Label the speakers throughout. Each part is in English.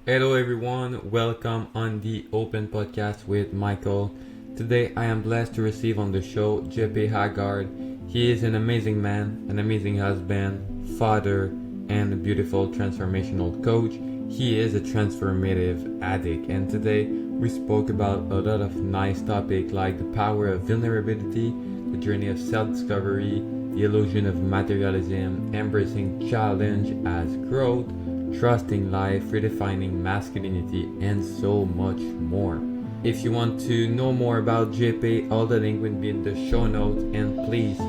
Speaker 1: Hello everyone, welcome on the Open Podcast with Michael. Today I am blessed to receive on the show Jeppe Aagaard. He is an amazing man, an amazing husband, father, and a beautiful transformational coach. He is a transformative addict, and today we spoke about a lot of nice topics like the power of vulnerability, the journey of self-discovery, the illusion of materialism, embracing challenge as growth, trusting life, redefining masculinity, and so much more. If you want to know more about JP, all the link will be in the show notes. And please,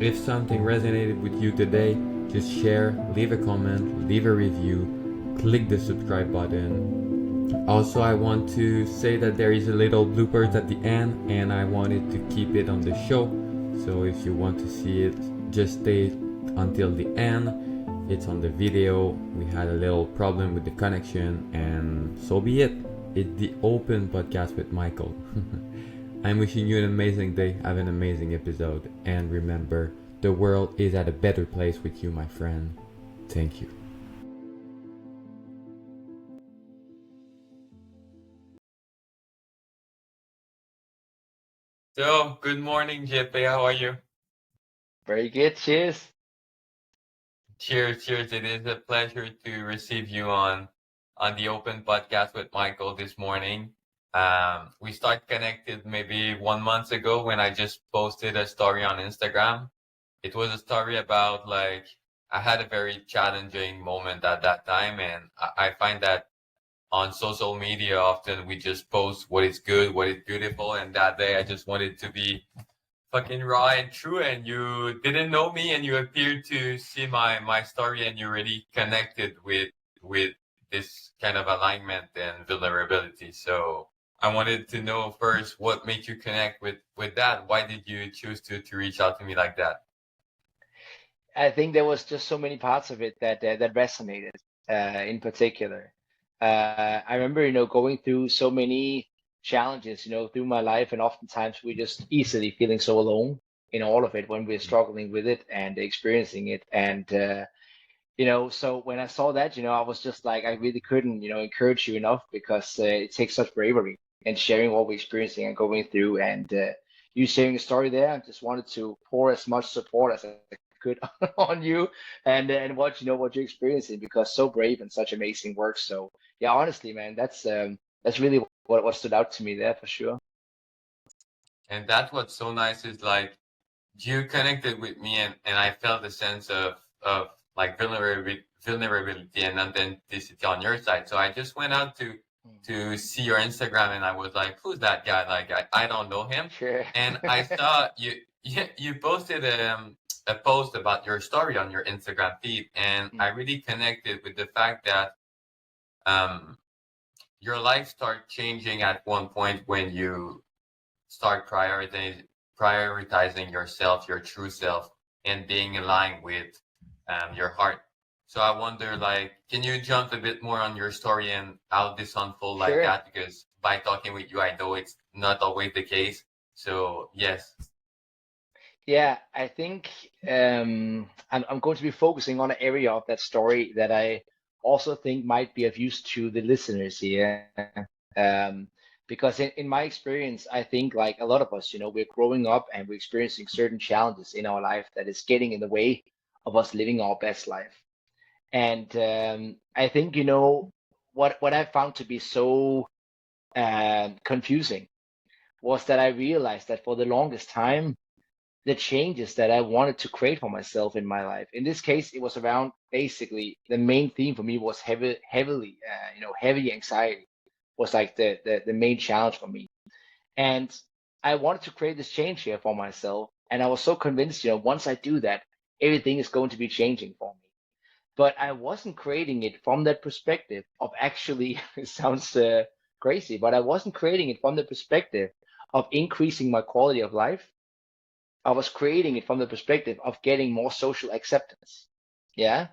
Speaker 1: if something resonated with you today, just share, leave a comment, leave a review, click the subscribe button. Also, I want to say that there is a little bloopers at the end, and I wanted to keep it on the show. So if you want to see it, just stay until the end. It's on the video. We had a little problem with the connection, and so be it. It's the Open Podcast with Michael. I'm wishing you an amazing day. Have an amazing episode, and remember, the world is at a better place with you, my friend. Thank you. So, good morning, Jeppe. How are you?
Speaker 2: Very good. Cheers.
Speaker 1: Cheers. It is a pleasure to receive you on the Open Podcast with Michael this morning. We started connected maybe 1 month ago when I just posted a story on Instagram. It was a story about like I had a very challenging moment at that time, and I find that on social media often we just post what is good, what is beautiful, and that day I just wanted to be fucking raw and true, and you didn't know me and you appeared to see my story, and you really connected with this kind of alignment and vulnerability. So I wanted to know first what made you connect with that. Why did you choose to reach out to me like that?
Speaker 2: I think there was just so many parts of it that resonated, in particular. I remember, going through so many challenges, through my life, and oftentimes we just easily feeling so alone in all of it when we're struggling with it and experiencing it. And so when I saw that, I was just like, I really couldn't, encourage you enough because it takes such bravery and sharing what we're experiencing and going through. And you sharing a story there, I just wanted to pour as much support as I could on you and what what you're experiencing because so brave and such amazing work. So yeah, honestly, man, that's really what stood out to me there for sure.
Speaker 1: And that's what's so nice is like you connected with me, and I felt a sense of like vulnerability and authenticity on your side. So I just went out to see your Instagram, and I was like, who's that guy? Like I don't know him.
Speaker 2: Sure.
Speaker 1: And I saw you posted a post about your story on your Instagram feed, and I really connected with the fact that um your life started changing at one point when you start prioritizing yourself, your true self, and being aligned with your heart. So I wonder, like, can you jump a bit more on your story and how this unfold like
Speaker 2: Sure.
Speaker 1: that? Because by talking with you, I know it's not always the case. So yes.
Speaker 2: Yeah, I think I'm going to be focusing on an area of that story that I also think might be of use to the listeners here. Um, because in my experience, I think like a lot of us, we're growing up and we're experiencing certain challenges in our life that is getting in the way of us living our best life. And I think, what I found to be so confusing was that I realized that for the longest time, the changes that I wanted to create for myself in my life. In this case, it was around basically the main theme for me was heavy anxiety was like the main challenge for me. And I wanted to create this change here for myself. And I was so convinced, once I do that, everything is going to be changing for me. But I wasn't creating it from that perspective of actually, it sounds crazy, but I wasn't creating it from the perspective of increasing my quality of life. I was creating it from the perspective of getting more social acceptance. Yeah.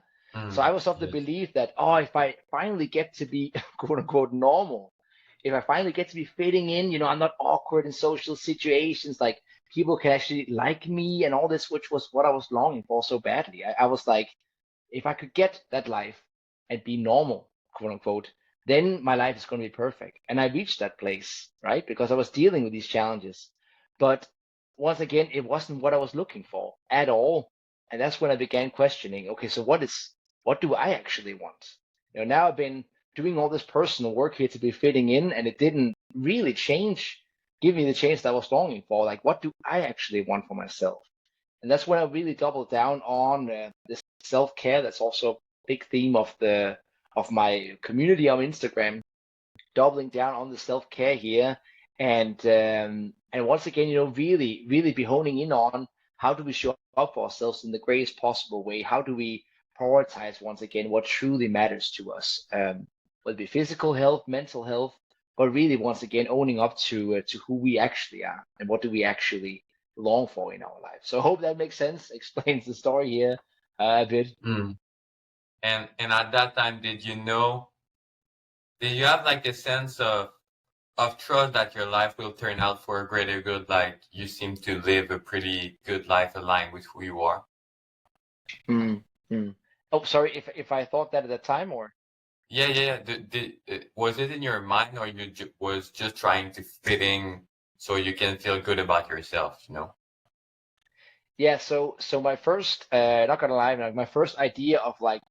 Speaker 2: So I
Speaker 1: Mm,
Speaker 2: was of the
Speaker 1: yes.
Speaker 2: belief that, oh, if I finally get to be quote unquote normal, if I finally get to be fitting in, I'm not awkward in social situations, like people can actually like me and all this, which was what I was longing for so badly. I was like, if I could get that life, and be normal, quote unquote, then my life is going to be perfect. And I reached that place, right? Because I was dealing with these challenges. But once again, it wasn't what I was looking for at all. And that's when I began questioning, okay, so what do I actually want? Now I've been doing all this personal work here to be fitting in, and it didn't really give me the change that I was longing for. Like, what do I actually want for myself? And that's when I really doubled down on this self-care. That's also a big theme of my community on Instagram, doubling down on the self-care here, and once again, really be honing in on how do we show up for ourselves in the greatest possible way? How do we prioritize once again what truly matters to us? Whether it be physical health, mental health, but really once again owning up to who we actually are and what do we actually long for in our life. So I hope that makes sense. Explains the story here a bit.
Speaker 1: Mm. And at that time, did you have like a sense of trust that your life will turn out for a greater good? Like you seem to live a pretty good life aligned with who you are.
Speaker 2: Mm, mm. Oh, sorry if I thought that at the time or.
Speaker 1: Yeah, yeah, yeah. Was it in your mind, or you was just trying to fit in so you can feel good about yourself, you know?
Speaker 2: Yeah, so my first, not gonna lie, like my first idea of like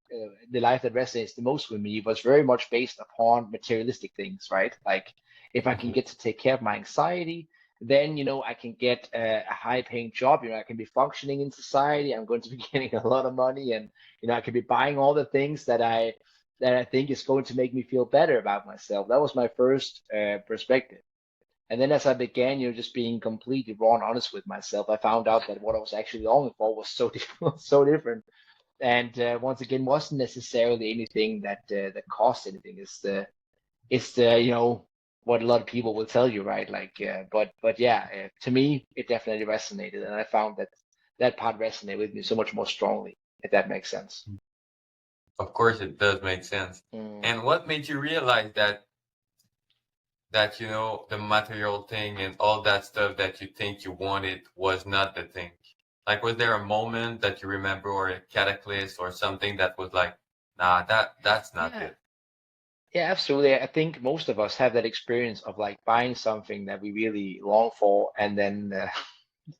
Speaker 2: the life that resonates the most with me was very much based upon materialistic things, right? Like if I can
Speaker 1: Mhm.
Speaker 2: get to take care of my anxiety, then I can get a high-paying job. I can be functioning in society. I'm going to be getting a lot of money, and I can be buying all the things that I think is going to make me feel better about myself. That was my first perspective. And then as I began, just being completely raw and honest with myself, I found out that what I was actually longing for was so different, so different. And once again, wasn't necessarily anything that cost anything. It's the what a lot of people will tell you, right? Like, but yeah, to me, it definitely resonated, and I found that that part resonated with me so much more strongly, if that makes sense.
Speaker 1: Of course, it does make sense.
Speaker 2: Mm.
Speaker 1: And what made you realize that the material thing and all that stuff that you think you wanted was not the thing? Like, was there a moment that you remember, or a cataclysm, or something that was like, nah, that's not
Speaker 2: Yeah,
Speaker 1: it?
Speaker 2: yeah, absolutely. I think most of us have that experience of like buying something that we really long for, and then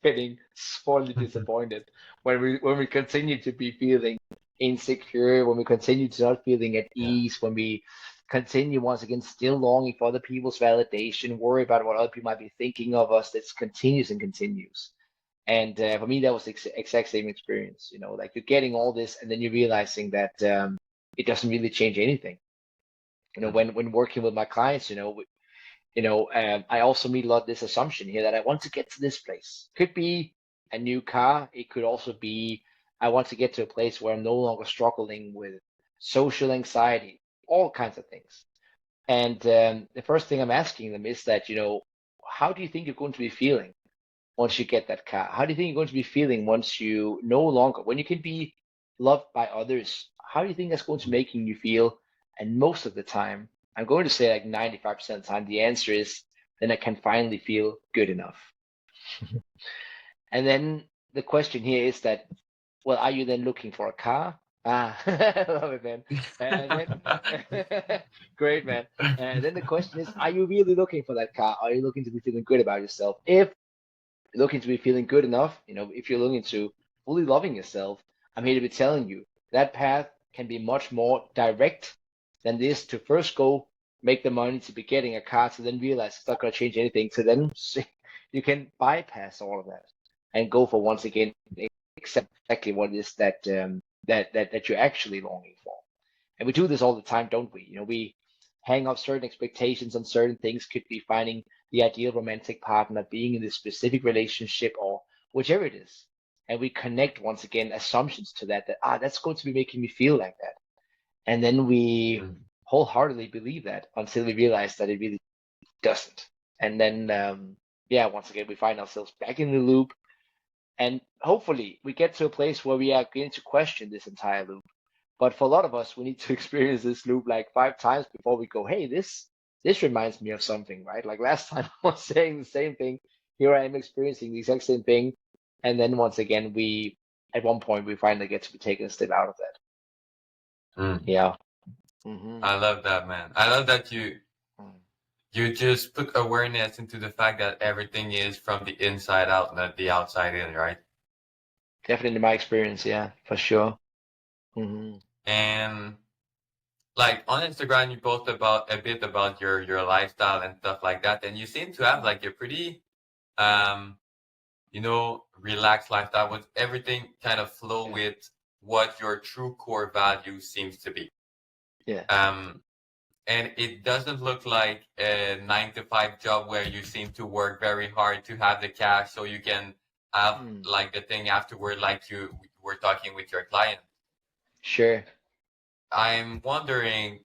Speaker 2: getting sorely disappointed when we continue to be feeling insecure, when we continue to not feeling at
Speaker 1: Yeah.
Speaker 2: ease, when we continue once again still longing for other people's validation, worry about what other people might be thinking of us. That continues and continues. And for me, that was the exact same experience. Like you're getting all this, and then you're realizing that it doesn't really change anything.
Speaker 1: Mhm.
Speaker 2: When working with my clients, I also meet a lot of this assumption here that I want to get to this place. Could be a new car. It could also be I want to get to a place where I'm no longer struggling with social anxiety, all kinds of things. And the first thing I'm asking them is that, how do you think you're going to be feeling once you get that car? How do you think you're going to be feeling once you no longer, when you can be loved by others? How do you think that's going to making you feel? And most of the time, I'm going to say like 95% of the time, the answer is then I can finally feel good enough. And then the question here is that, well, are you then looking for a car? Ah, love it, man. And then, great, man. And then the question is, are you really looking for that car? Are you looking to be feeling good about yourself? If looking to be feeling good enough, if you're looking to fully loving yourself, I'm here to be telling you that path can be much more direct than this to first go make the money to be getting a car to then realize it's not going to change anything to then you can bypass all of that and go for once again exactly what it is that you're actually longing for. And we do this all the time, don't we? We hang up certain expectations on certain things. Could be finding the ideal romantic partner, being in this specific relationship, or whichever it is. And we connect once again assumptions to that that's going to be making me feel like that. And then we
Speaker 1: Mhm.
Speaker 2: wholeheartedly believe that until we realize that it really doesn't. And then yeah, once again we find ourselves back in the loop. And hopefully we get to a place where we are going to question this entire loop. But for a lot of us, we need to experience this loop like 5 times before we go, hey, this reminds me of something, right? Like last time I was saying the same thing. Here I am experiencing the exact same thing. And then once again, at one point, we finally get to be taken a step out of that.
Speaker 1: Mm.
Speaker 2: Yeah. Mm-hmm.
Speaker 1: I love that, man. I love that you just put awareness into the fact that everything is from the inside out, not the outside in, right?
Speaker 2: Definitely my experience, yeah, for sure. Mm-hmm.
Speaker 1: And like on Instagram, you post about a bit about your lifestyle and stuff like that, and you seem to have like a pretty um relaxed lifestyle with everything kind of flow
Speaker 2: Yeah,
Speaker 1: with what your true core value seems to be.
Speaker 2: yeah.
Speaker 1: Um, and it doesn't look like a 9 to 5 job where you seem to work very hard to have the cash so you can have
Speaker 2: Mm.
Speaker 1: like the thing afterward, like you were talking with your client.
Speaker 2: Sure.
Speaker 1: I'm wondering,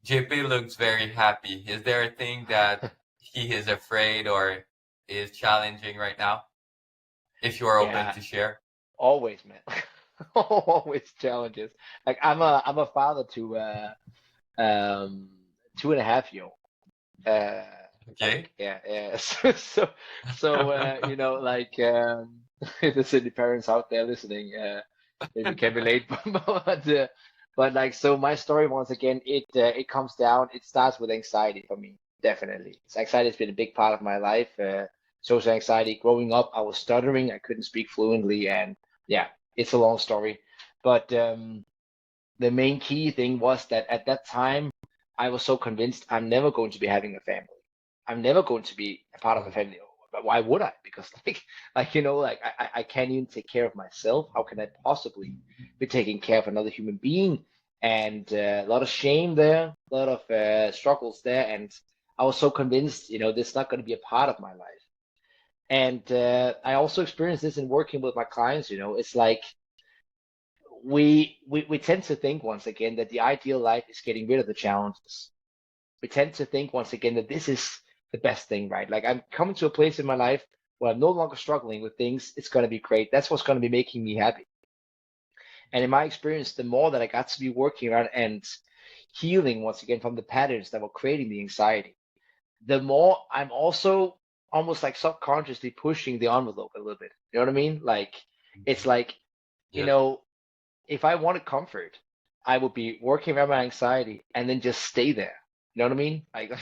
Speaker 1: JP looks very happy. Is there a thing that he is afraid or is challenging right now? If you are open
Speaker 2: Yeah,
Speaker 1: to share.
Speaker 2: always, man. Always challenges. Like I'm a father to 2.5 year old. Uh,
Speaker 1: Okay.
Speaker 2: yeah, yeah. Like if there's any parents out there listening, maybe can relate, but like so my story once again, it comes down. It starts with anxiety for me, definitely. So anxiety has been a big part of my life. Social anxiety. Growing up, I was stuttering. I couldn't speak fluently, and yeah, it's a long story. But the main key thing was that at that time, I was so convinced I'm never going to be having a family. I'm never going to be a part of a
Speaker 1: Mm,
Speaker 2: family. But why would I? Because I can't even take care of myself. How can I possibly be taking care of another human being? And a lot of shame there, a lot of struggles there, and I was so convinced, this is not going to be a part of my life. And I also experienced this in working with my clients. It's like we tend to think once again that the ideal life is getting rid of the challenges. We tend to think once again that this is the best thing, right? Like I'm coming to a place in my life where I'm no longer struggling with things. It's going to be great. That's what's going to be making me happy. And in my experience, the more that I got to be working around and healing once again from the patterns that were creating the anxiety, the more I'm also almost like subconsciously pushing the envelope a little bit. You know what I mean? Like it's like, you
Speaker 1: yes.
Speaker 2: know, if I wanted comfort, I would be working around my anxiety and then just stay there. You know what I mean? Like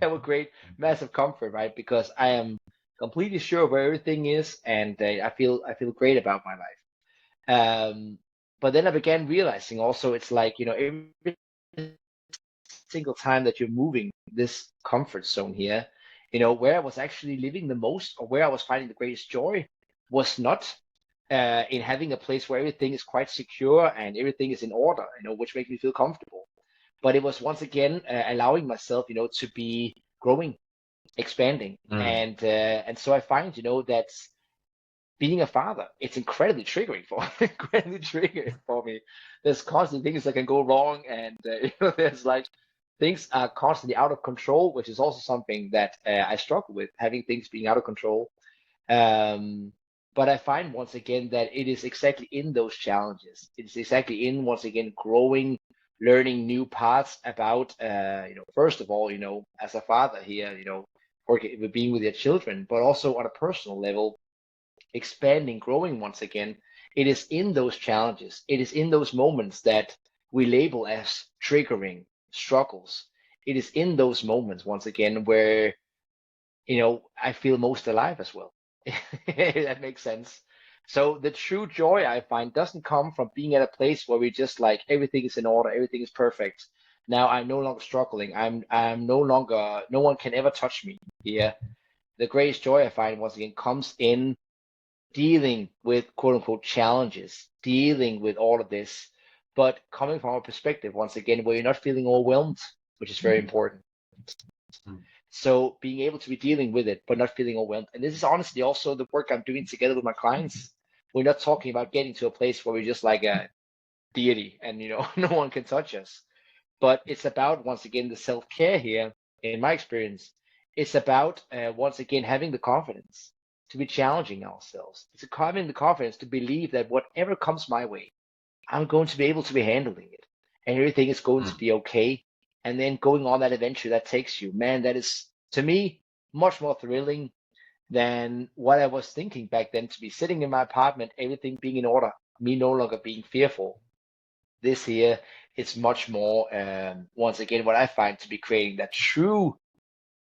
Speaker 2: that would create massive comfort, right? Because I am completely sure where everything is, and I feel great about my life. But then I began realizing also it's like every single time that you're moving this comfort zone here, where I was actually living the most or where I was finding the greatest joy was not in having a place where everything is quite secure and everything is in order, which makes me feel comfortable. But it was once again allowing myself, to be growing, expanding,
Speaker 1: Mm,
Speaker 2: and so I find, that being a father, it's incredibly triggering for incredibly triggering for me. There's constantly things that can go wrong, and there's like things are constantly out of control, which is also something that I struggle with, having things being out of control. Um, but I find once again that it is exactly in those challenges. It's exactly in once again growing, learning new paths about, first of all, as a father here, working with being with your children, but also on a personal level expanding, growing once again, it is in those challenges, it is in those moments that we label as triggering struggles. It is in those moments, once again, where, I feel most alive as well. That makes sense. So the true joy I find doesn't come from being at a place where we just like everything is in order, everything is perfect. Now I'm no longer struggling. I'm no longer, no one can ever touch me here. The greatest joy I find once again comes in dealing with quote unquote challenges, dealing with all of this, but coming from a perspective, once again, where you're not feeling overwhelmed, which is very important.
Speaker 1: mm,
Speaker 2: So being able to be dealing with it, but not feeling overwhelmed. And this is honestly also the work I'm doing together with my clients. We're not talking about getting to a place where we're just like a deity and, no one can touch us. But it's about, once again, the self care here, in my experience. It's about, once again, having the confidence to be challenging ourselves. It's having the confidence to believe that whatever comes my way, I'm going to be able to be handling it and everything is going to
Speaker 1: mm.
Speaker 2: be okay. And then going on that adventure that takes you, man, that is, to me, much more thrilling than what I was thinking back then, to be sitting in my apartment, everything being in order, me no longer being fearful. this here, it's much more once again what I find to be creating that true,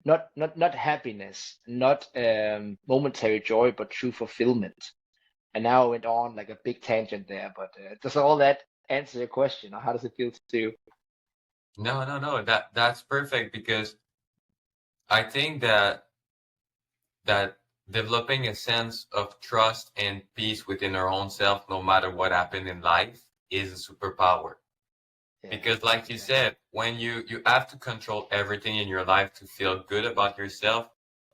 Speaker 2: not happiness, not momentary joy, but true fulfillment. And now I went on like a big tangent there, but does all that answer your question, or how does it feel to you?
Speaker 1: No. That's perfect because I think that developing a sense of trust and peace within our own self, no matter what happened in life, is a superpower.
Speaker 2: Yeah,
Speaker 1: Because like you
Speaker 2: yeah,
Speaker 1: said, when you have to control everything in your life to feel good about yourself,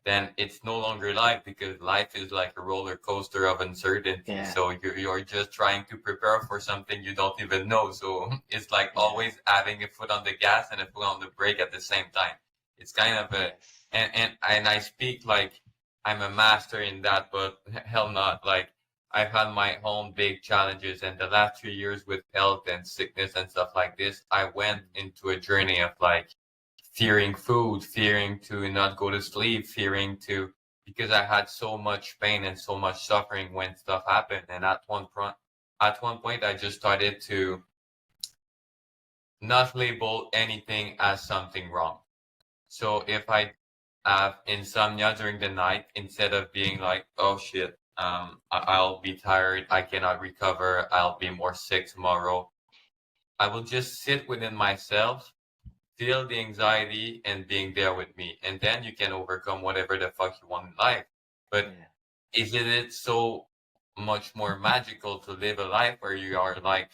Speaker 1: then it's no longer life, because life is like a roller coaster of uncertainty.
Speaker 2: yeah,
Speaker 1: So you're just trying to prepare for something you don't even know. So it's like
Speaker 2: yeah.
Speaker 1: always having a foot on the gas and a foot on the brake at the same time. It's kind of a
Speaker 2: Yes.
Speaker 1: and I speak like I'm a master in that, but hell not. Like I've had my own big challenges, and the last 3 years with health and sickness and stuff like this, I went into a journey of like fearing food, fearing to not go to sleep, fearing to, because I had so much pain and so much suffering when stuff happened. And at one point, I just started to not label anything as something wrong. So if I have insomnia during the night, instead of being like, oh shit, I'll be tired, I cannot recover, I'll be more sick tomorrow, I will just sit within myself, feel the anxiety and being there with me. And then you can overcome whatever the fuck you want in life. But
Speaker 2: Yeah.
Speaker 1: isn't it so much more magical to live a life where you are like,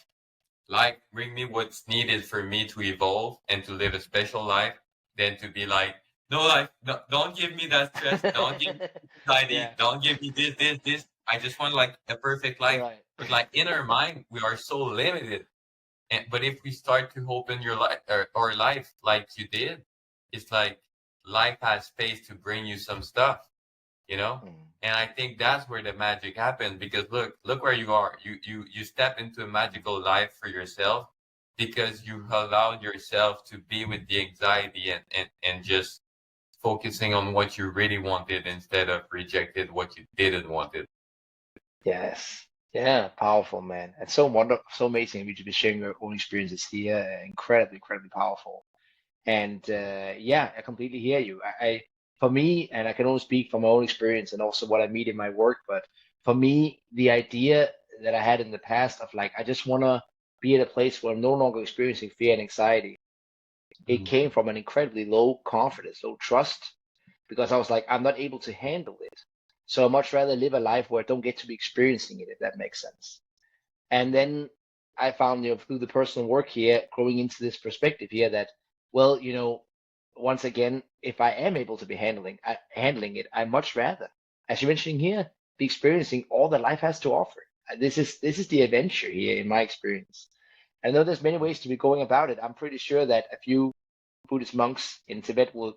Speaker 1: bring me what's needed for me to evolve and to live a special life, than to be like, no life, no, don't give me that stress, don't give me anxiety,
Speaker 2: Yeah.
Speaker 1: don't give me this. I just want like a perfect life.
Speaker 2: Right.
Speaker 1: But like in our mind, we are so limited. But if we start to open your life or life like you did, it's like life has space to bring you some stuff, you know?
Speaker 2: Mm.
Speaker 1: And I think that's where the magic happens, because look where you are. You step into a magical life for yourself because you allowed yourself to be with the anxiety and just focusing on what you really wanted instead of rejected what you didn't want it.
Speaker 2: Yes. Yeah, powerful, man. It's so wonderful, so amazing of you to be sharing your own experiences here. Incredibly, incredibly powerful. And yeah, I completely hear you. For me, and I can only speak from my own experience and also what I meet in my work, but for me, the idea that I had in the past of like, I just want to be at a place where I'm no longer experiencing fear and anxiety, it
Speaker 1: Mm.
Speaker 2: came from an incredibly low confidence, low trust, because I was like, I'm not able to handle it. So I much rather live a life where I don't get to be experiencing it, if that makes sense. And then I found, through the personal work here, growing into this perspective here that, well, once again, if I am able to be handling it, I much rather, as you're mentioning here, be experiencing all that life has to offer. This is the adventure here in my experience. I know there's many ways to be going about it. I'm pretty sure that a few Buddhist monks in Tibet would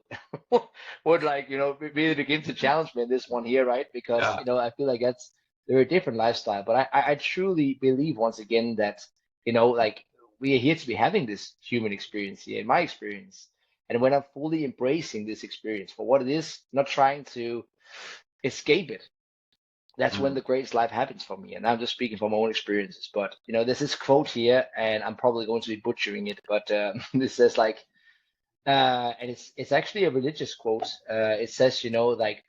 Speaker 2: would like really begin to challenge me in this one here, right? Because
Speaker 1: Yeah.
Speaker 2: I feel like that's a very different lifestyle. But I truly believe once again that like we are here to be having this human experience here, in my experience. And when I'm fully embracing this experience for what it is, not trying to escape it, that's when
Speaker 1: Mm.
Speaker 2: the greatest life happens for me. And I'm just speaking from my own experiences. But there's this quote here, and I'm probably going to be butchering it, but this says like and it's actually a religious quote. It says, like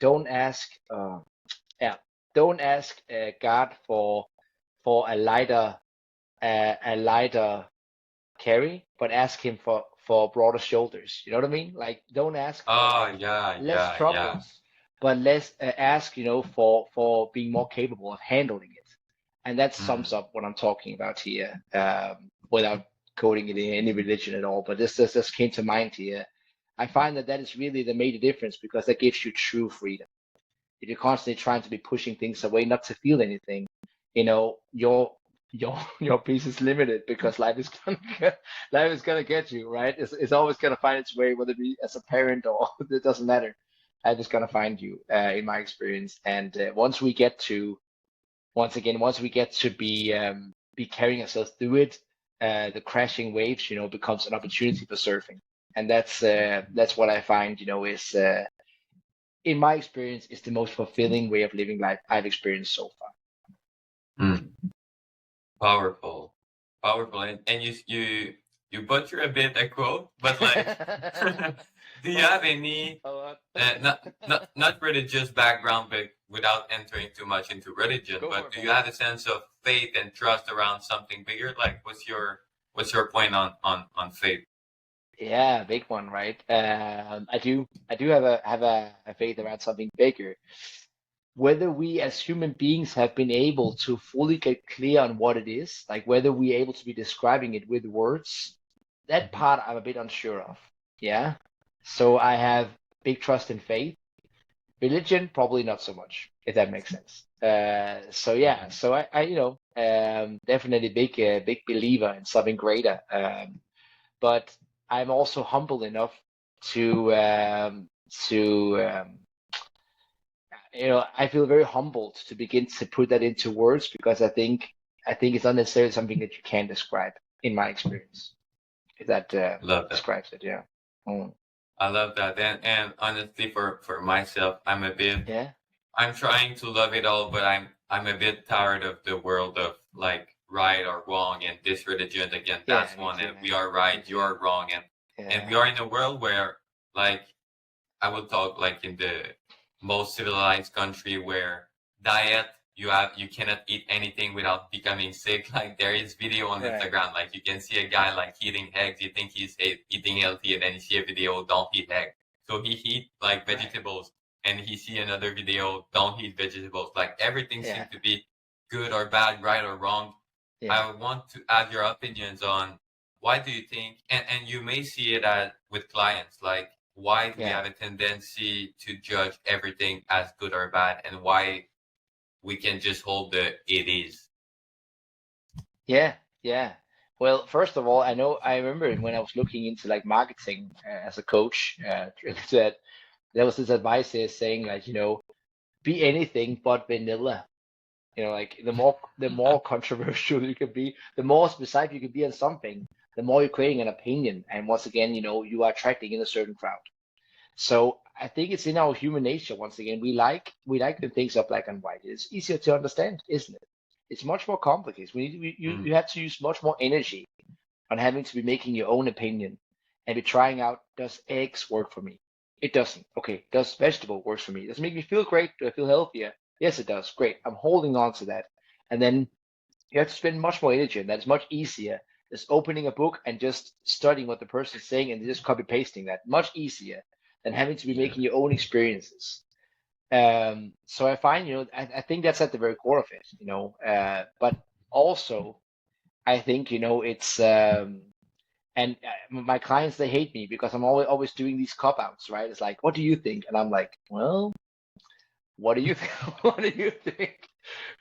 Speaker 2: yeah, don't ask God for a lighter carry, but ask Him for broader shoulders. You know what I mean? Like, don't ask for
Speaker 1: Oh
Speaker 2: like
Speaker 1: yeah,
Speaker 2: less
Speaker 1: yeah, yeah.
Speaker 2: troubles, but less ask, for being more capable of handling it. And that sums
Speaker 1: Mm.
Speaker 2: up what I'm talking about here, without coding it in any religion at all. But this just came to mind here. I find that is really the major difference, because that gives you true freedom. If you're constantly trying to be pushing things away, not to feel anything, your peace is limited, because life is gonna get you, right? It's always gonna find its way, whether it be as a parent or it doesn't matter. Life is gonna find you, in my experience. And once we get to be carrying ourselves through it, the crashing waves, becomes an opportunity for surfing. And that's what I find, is in my experience, is the most fulfilling way of living life I've experienced so far.
Speaker 1: Mm. Powerful. Powerful. And you butcher a bit a quote, but like, do you have any
Speaker 2: A lot.
Speaker 1: not religious background, but without entering too much into religion,
Speaker 2: Go for
Speaker 1: but
Speaker 2: it,
Speaker 1: do
Speaker 2: man.
Speaker 1: you have a sense of faith and trust around something bigger? Like, what's your point on faith?
Speaker 2: Yeah, big one, right? I do have a faith around something bigger. Whether we as human beings have been able to fully get clear on what it is, like whether we're able to be describing it with words, that
Speaker 1: Mhm.
Speaker 2: part I'm a bit unsure of. Yeah. So I have big trust in faith. Religion, probably not so much, if that makes sense. So yeah,
Speaker 1: Mhm.
Speaker 2: so definitely big believer in something greater. But I'm also humble enough to I feel very humbled to begin to put that into words because I think it's not necessarily something that you can describe in my experience. If that
Speaker 1: Love that.
Speaker 2: describes it, yeah. Mm.
Speaker 1: I love that. And honestly, for myself,
Speaker 2: Yeah,
Speaker 1: I'm trying to love it all, but I'm a bit tired of the world of like right or wrong and this religion against
Speaker 2: yeah,
Speaker 1: that's
Speaker 2: me
Speaker 1: one
Speaker 2: too,
Speaker 1: and we
Speaker 2: man.
Speaker 1: are
Speaker 2: Me
Speaker 1: right, you
Speaker 2: too.
Speaker 1: are wrong, and we
Speaker 2: Yeah,
Speaker 1: are in a world where like I will talk like in the most civilized country where diet you cannot eat anything without becoming sick. Like there is video on
Speaker 2: right,
Speaker 1: Instagram, like you can see a guy like eating eggs. You think he's eating healthy, and then you see a video, don't eat egg. So he eat like
Speaker 2: right.
Speaker 1: vegetables, and he see another video, don't eat vegetables. Like everything
Speaker 2: Yeah,
Speaker 1: seems to be good or bad, right or wrong.
Speaker 2: yeah,
Speaker 1: I want to add your opinions on why do you think, and you may see it as with clients, like why do we
Speaker 2: yeah.
Speaker 1: have a tendency to judge everything as good or bad, and why we can just hold the it is.
Speaker 2: Yeah, yeah. Well, first of all, I remember when I was looking into like marketing as a coach, that there was this advice here saying like, be anything but vanilla. Like the more controversial you can be, the more specific you can be on something, the more you're creating an opinion. And once again, you are attracting in a certain crowd. So I think it's in our human nature. Once again, we like when things are black and white. It's easier to understand, isn't it? It's much more complicated.
Speaker 1: Mm,
Speaker 2: You have to use much more energy on having to be making your own opinion and be trying out, does eggs work for me? It doesn't. Okay, does vegetable works for me? Does it make me feel great? Do I feel healthier? Yes, it does. Great. I'm holding on to that. And then you have to spend much more energy, and that's much easier. Just opening a book and just studying what the person is saying and just copy pasting that. Much easier than having to be
Speaker 1: yeah,
Speaker 2: making your own experiences. So I find, I think that's at the very core of it, but also I think, it's and my clients, they hate me because I'm always doing these cop outs, right? It's like, what do you think? And I'm like, well, what do you think? What do you think?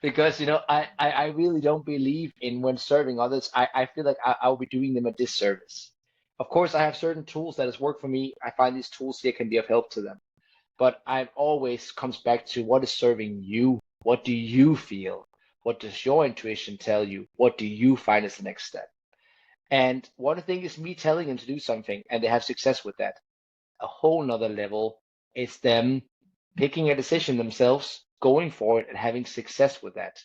Speaker 2: Because I really don't believe in when serving others. I feel like I'll be doing them a disservice. Of course, I have certain tools that has worked for me. I find these tools here can be of help to them, but I always comes back to what is serving you. What do you feel? What does your intuition tell you? What do you find as the next step? And one thing is me telling them to do something and they have success with that. A whole nother level is them picking a decision themselves, going for it and having success with that.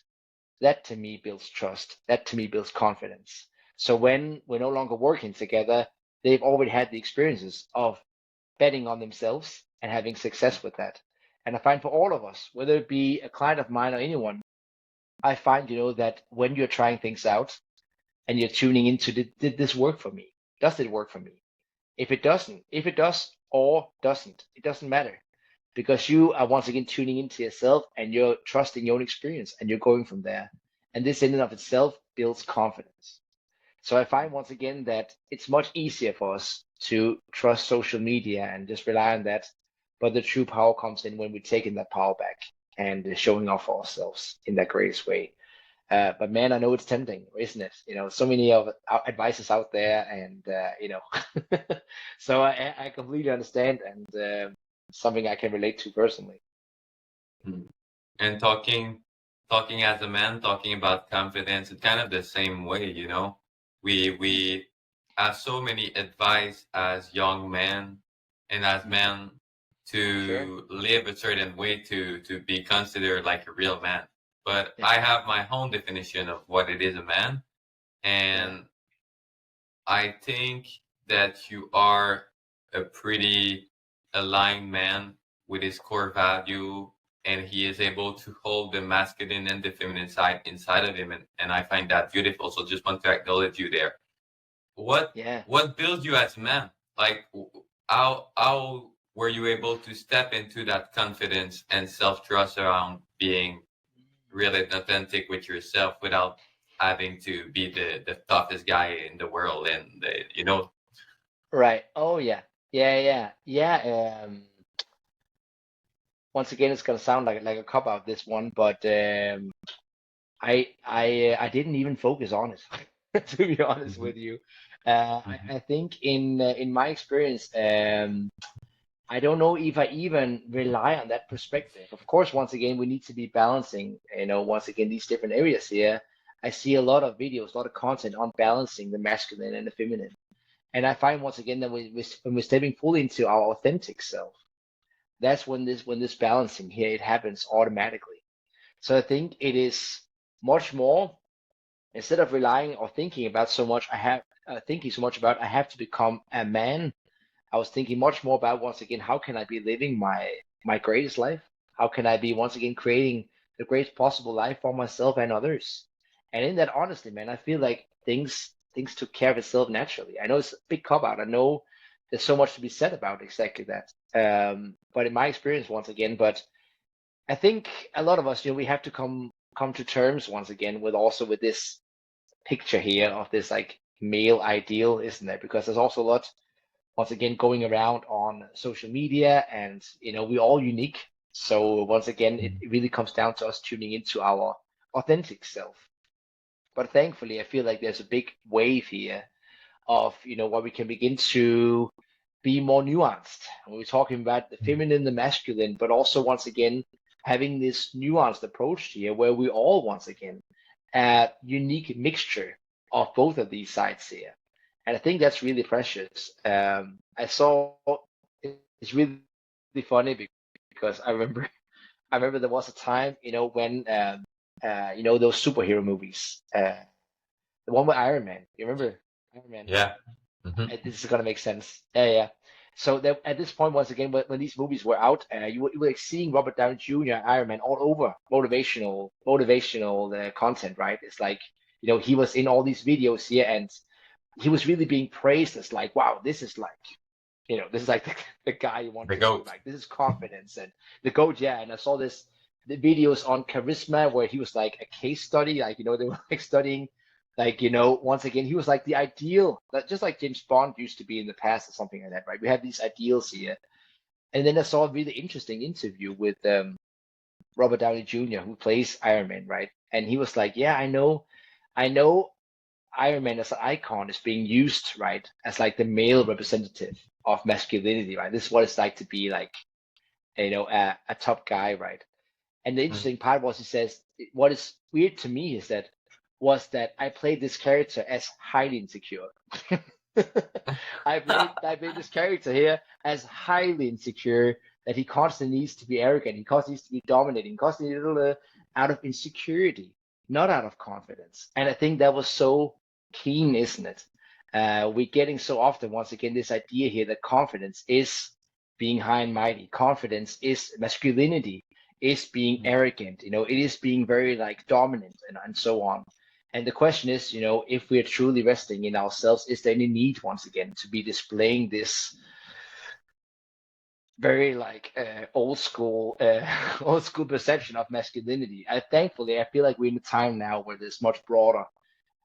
Speaker 2: That to me builds trust. That to me builds confidence. So when we're no longer working together, they've already had the experiences of betting on themselves and having success with that. And I find for all of us, whether it be a client of mine or anyone, I find, that when you're trying things out and you're tuning into, did this work for me? Does it work for me? If it doesn't, if it does or doesn't, it doesn't matter because you are once again tuning into yourself and you're trusting your own experience and you're going from there. And this in and of itself builds confidence. So I find once again that it's much easier for us to trust social media and just rely on that. But the true power comes in when we're taking that power back and showing off ourselves in that greatest way. But man, I know it's tempting, isn't it? So many of advices out there, and so I completely understand, and something I can relate to personally.
Speaker 1: mm. And talking as a man, talking about confidence, it's kind of the same way, you know. We have so many advice as young men and as
Speaker 2: Hmm.
Speaker 1: men
Speaker 2: Sure.
Speaker 1: to live a certain way to be considered like a real man. But
Speaker 2: Yeah.
Speaker 1: I have my own definition of what it is a man.
Speaker 2: Yeah.
Speaker 1: And I think that you are a pretty aligned man with his core value, and he is able to hold the masculine and the feminine side inside of him, and I find that beautiful. So just want to acknowledge you there. What
Speaker 2: Yeah.
Speaker 1: what builds you as a man? Like how were you able to step into that confidence and self trust around being really authentic with yourself without having to be the toughest guy in the world and you know.
Speaker 2: Right. Oh yeah. Yeah, yeah. Yeah. Once again, it's gonna sound like a cop out this one, but I didn't even focus on it, to be honest
Speaker 1: Mhm,
Speaker 2: with you.
Speaker 1: mhm,
Speaker 2: I think in my experience, I don't know if I even rely on that perspective. Of course, once again, we need to be balancing, once again, these different areas here. I see a lot of videos, a lot of content on balancing the masculine and the feminine. And I find once again that when we're stepping fully into our authentic self, that's when this balancing here it happens automatically. So I think it is much more instead of relying or thinking about so much. I have thinking so much about I have to become a man. I was thinking much more about once again how can I be living my greatest life? How can I be once again creating the greatest possible life for myself and others? And in that, honestly, man, I feel like things took care of itself naturally. I know it's a big cop out. I know there's so much to be said about exactly that. But in my experience, once again, but I think a lot of us, we have to come to terms once again with also with this picture here of this like male ideal, isn't it? Because there's also a lot once again going around on social media, and we're all unique. So once again, it
Speaker 1: mhm,
Speaker 2: really comes down to us tuning into our authentic self. But thankfully, I feel like there's a big wave here of where we can begin to be more nuanced. And we're talking about the
Speaker 1: mhm,
Speaker 2: feminine, the masculine, but also once again having this nuanced approach here where we all once again a unique mixture of both of these sides here. And I think that's really precious. I saw it's really funny because I remember there was a time when those superhero movies, the one with Iron Man. You remember Iron Man?
Speaker 1: yeah. Mhm,
Speaker 2: This is gonna make sense. Yeah, yeah. So that at this point, once again, when these movies were out, you were like seeing Robert Downey Jr., Iron Man all over motivational content, right? It's like he was in all these videos here, and he was really being praised as like, wow, this is like the guy you want
Speaker 1: the
Speaker 2: to be
Speaker 1: goat.
Speaker 2: like. This is confidence and the goat, yeah. And I saw the videos on charisma where he was like a case study, like they were like studying, like once again he was like the ideal, just like James Bond used to be in the past or something like that, right? We have these ideals here, and then I saw a really interesting interview with Robert Downey Jr., who plays Iron Man, right? And he was like, yeah, I know Iron Man as an icon is being used, right, as like the male representative of masculinity, right? This is what it's like to be like, a top guy, right? And the
Speaker 1: Mhm.
Speaker 2: interesting part was he says, what is weird to me is that I played this character as highly insecure. I played this character here as highly insecure, that he constantly needs to be arrogant, he constantly needs to be dominating, constantly out of insecurity, not out of confidence. And I think that was so keen, isn't it? We're getting so often once again this idea here that confidence is being high and mighty. Confidence is masculinity, is being arrogant. It is being very like dominant and so on. And the question is, if we are truly resting in ourselves, is there any need once again to be displaying this very like old school old school perception of masculinity? Thankfully I feel like we're in a time now where there's much broader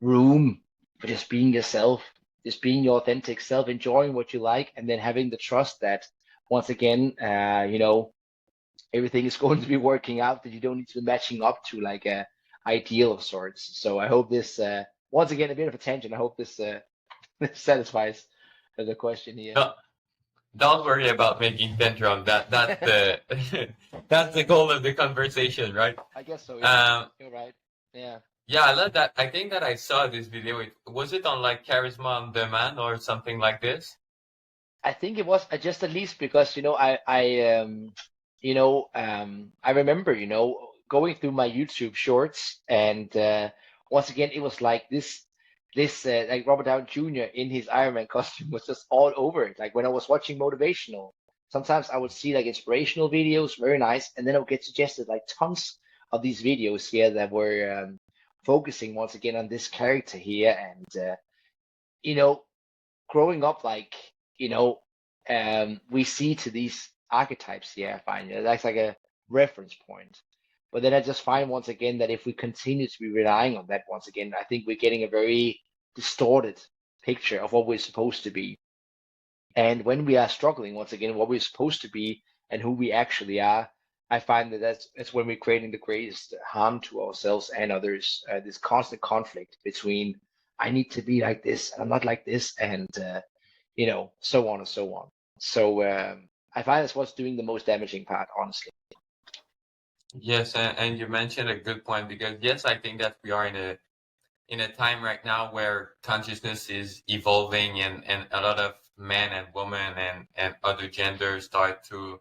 Speaker 2: room for just being yourself, just being your authentic self, enjoying what you like, and then having the trust that once again, everything is going to be working out, that you don't need to be matching up to like a ideal of sorts. So I hope this, once again, a bit of a tangent. I hope this satisfies the question here.
Speaker 1: don't, don't worry about making tantrum. That's the that's the goal of the conversation, right?
Speaker 2: I guess so. Yeah,
Speaker 1: um
Speaker 2: you're right. Yeah.
Speaker 1: yeah, I love that. I think that I saw this video. Was it on like Charisma on Demand or something like this?
Speaker 2: I think it was just at least because I remember going through my YouTube shorts, and once again it was like this like Robert Downey Jr. in his Iron Man costume was just all over it. Like when I was watching motivational, sometimes I would see like inspirational videos, very nice, and then I would get suggested like tons of these videos here that were focusing once again on this character here, and you know, growing up, like we see to these archetypes here. I find that's like a reference point. But then I just find once again that if we continue to be relying on that once again, I think we're getting a very distorted picture of what we're supposed to be. And when we are struggling once again, what we're supposed to be and who we actually are, I find that that's when we're creating the greatest harm to ourselves and others. This constant conflict between I need to be like this and I'm not like this, and so on and so on. So I find that's what's doing the most damaging part, honestly.
Speaker 1: Yes, and you mentioned a good point because yes, I think that we are in a time right now where consciousness is evolving and a lot of men and women and other genders start to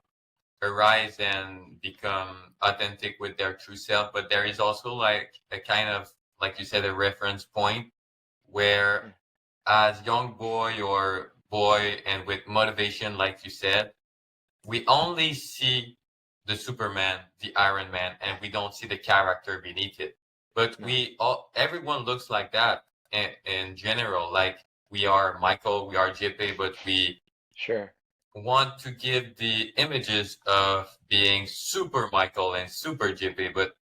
Speaker 1: arise and become authentic with their true self. But there is also like a kind of, like you said, a reference point where as young boy or boy and with motivation, like you said, we only see the Superman, the Iron Man, and we don't see the character beneath it. But
Speaker 2: No,
Speaker 1: we all, everyone looks like that in general. Like we are Michael, we are Jeppe, but we
Speaker 2: sure.
Speaker 1: want to give the images of being super Michael and super Jeppe, but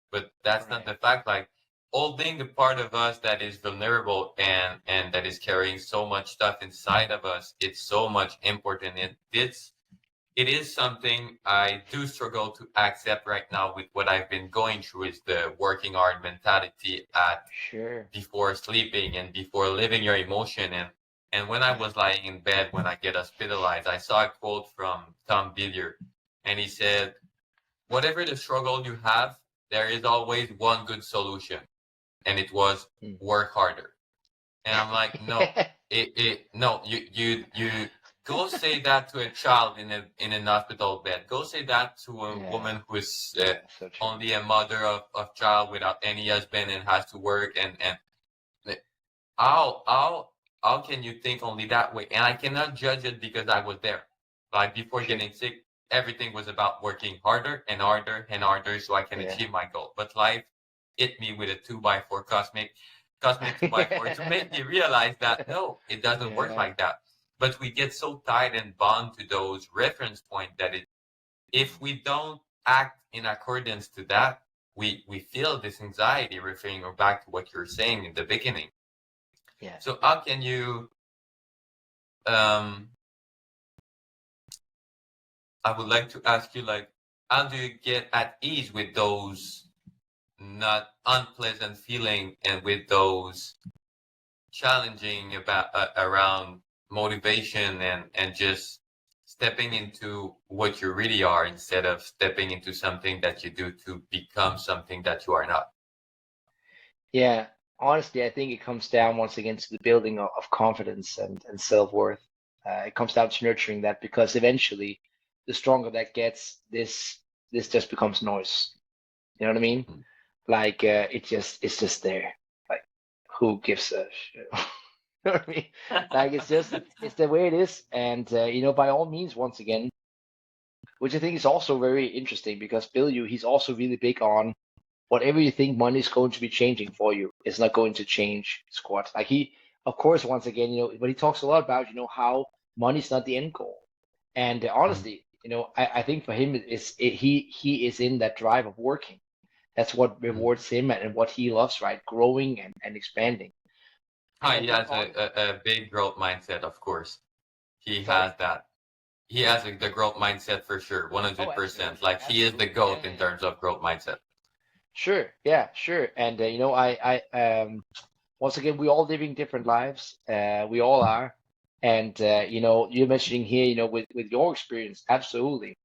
Speaker 1: that's not
Speaker 2: Right.
Speaker 1: the fact. Like holding the part of us that is vulnerable and that is carrying so much stuff inside of us, it's so much important. It is something I do struggle to accept right now with what I've been going through is the working hard mentality at
Speaker 2: Sure.
Speaker 1: before sleeping and before living your emotion. And when I
Speaker 2: Yeah.
Speaker 1: was lying in bed when I get hospitalized, I saw a quote from Tom Billier, and he said, "Whatever the struggle you have, there is always one good solution, and it was
Speaker 2: Mm.
Speaker 1: work harder." And I'm like, no, no, you go say that to a child in an hospital bed. Go say that to a
Speaker 2: Yeah.
Speaker 1: woman who is
Speaker 2: Yeah. So true.
Speaker 1: only a mother of child without any husband and has to work and how how how can you think only that way? And I cannot judge it because I was there. Like before
Speaker 2: Sure.
Speaker 1: getting sick, everything was about working harder and harder and harder so I can
Speaker 2: Yeah.
Speaker 1: achieve my goal. But life hit me with a 2x4 cosmic 2x4 to make me realize that no, it doesn't work
Speaker 2: Yeah.
Speaker 1: like that. But we get so tied and bound to those reference points that if we don't act in accordance to that, we feel this anxiety, referring back to what you're saying in the beginning.
Speaker 2: Yeah.
Speaker 1: So how can you um I would like to ask you like how do you get at ease with those not unpleasant feeling and with those challenging about around motivation and just stepping into what you really are instead of stepping into something that you do to become something that you are not.
Speaker 2: Yeah. Honestly, I think it comes down once again to the building of confidence and self-worth. It comes down to nurturing that because eventually, the stronger that gets, this just becomes noise. You know what I mean?
Speaker 1: Mm.
Speaker 2: Like it's just there. Like who gives a shit? You know what I mean? Like it's the way it is, and by all means, once again, which I think is also very interesting because Bill, he's also really big on whatever you think money is going to be changing for you, it's not going to change squat. Like of course, once again, but he talks a lot about how money's not the end goal, and
Speaker 1: Mm.
Speaker 2: honestly, I think for him he is in that drive of working. That's what
Speaker 1: Mm.
Speaker 2: rewards him and what he loves, right? Growing and expanding. And
Speaker 1: Ah,
Speaker 2: I
Speaker 1: he
Speaker 2: think
Speaker 1: has
Speaker 2: on
Speaker 1: a big growth mindset, of course. He
Speaker 2: sorry.
Speaker 1: has that. He has the growth mindset for sure,
Speaker 2: Oh,
Speaker 1: 100%.
Speaker 2: absolutely,
Speaker 1: Like he is the
Speaker 2: absolutely. Yeah,
Speaker 1: goat
Speaker 2: yeah,
Speaker 1: in
Speaker 2: yeah.
Speaker 1: terms of growth mindset.
Speaker 2: Sure. Yeah, sure. And once again, we all living different lives. We all are. And you're mentioning here, with your experience, absolutely.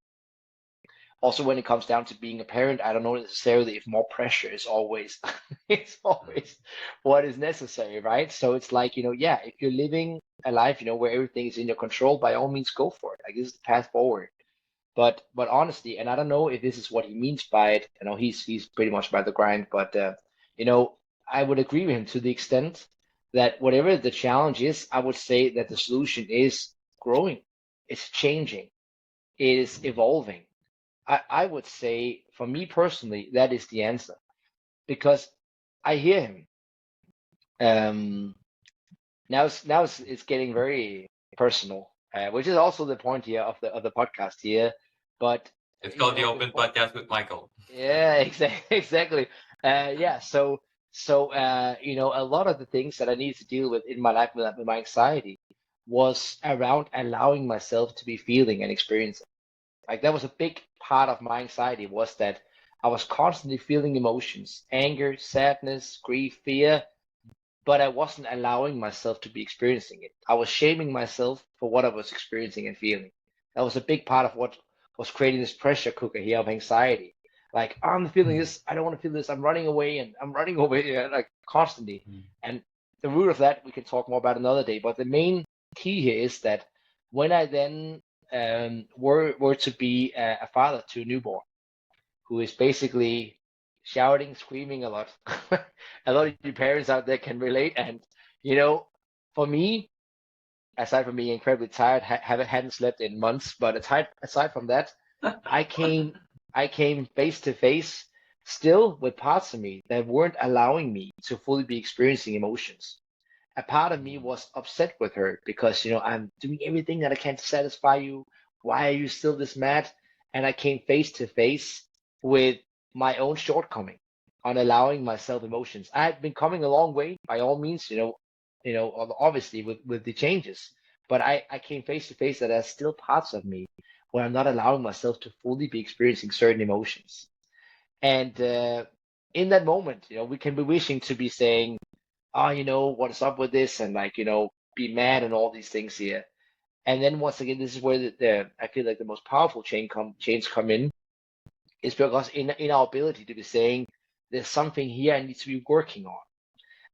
Speaker 2: Also, when it comes down to being a parent, I don't know necessarily if more pressure is always it's
Speaker 1: Mm.
Speaker 2: always what is necessary, right? So it's like, yeah, if you're living a life, where everything is in your control, by all means go for it. Like this is the path forward. But honestly, and I don't know if this is what he means by it. He's pretty much by the grind, but you know, I would agree with him to the extent. that whatever the challenge is, I would say that the solution is growing, it's changing, it is evolving. I would say, for me personally, that is the answer, because I hear him. Um, it's getting very personal, which is also the point here of the podcast here. But
Speaker 1: It's called the Open
Speaker 2: before,
Speaker 1: Podcast with Michael.
Speaker 2: yeah, exactly. Yeah, a lot of the things that I needed to deal with in my life with my anxiety was around allowing myself to be feeling and experiencing. Like that was a big part of my anxiety, was that I was constantly feeling emotions, anger, sadness, grief, fear, but I wasn't allowing myself to be experiencing it. I was shaming myself for what I was experiencing and feeling. That was a big part of what was creating this pressure cooker here of anxiety. Like, I'm feeling this, I don't want to feel this, I'm running away and I'm running away, like constantly. And the root of that we can talk more about another day. But the main key here is that when I then were to be a father to a newborn, who is basically shouting, screaming a lot. A lot of you parents out there can relate. And, you know, for me, aside from being incredibly tired, hadn't slept in months, but aside from that, I came I came face to face still with parts of me that weren't allowing me to fully be experiencing emotions. A part of me was upset with her because, I'm doing everything that I can to satisfy you. Why are you still this mad? And I came face to face with my own shortcoming on allowing myself emotions. I had been coming a long way, by all means, obviously with the changes. But I came face to face that there's still parts of me where I'm not allowing myself to fully be experiencing certain emotions. And in that moment, we can be wishing to be saying, oh, what's up with this? And like, be mad and all these things here. And then once again, this is where I feel like the most powerful chains come in, is because in our ability to be saying, there's something here I need to be working on.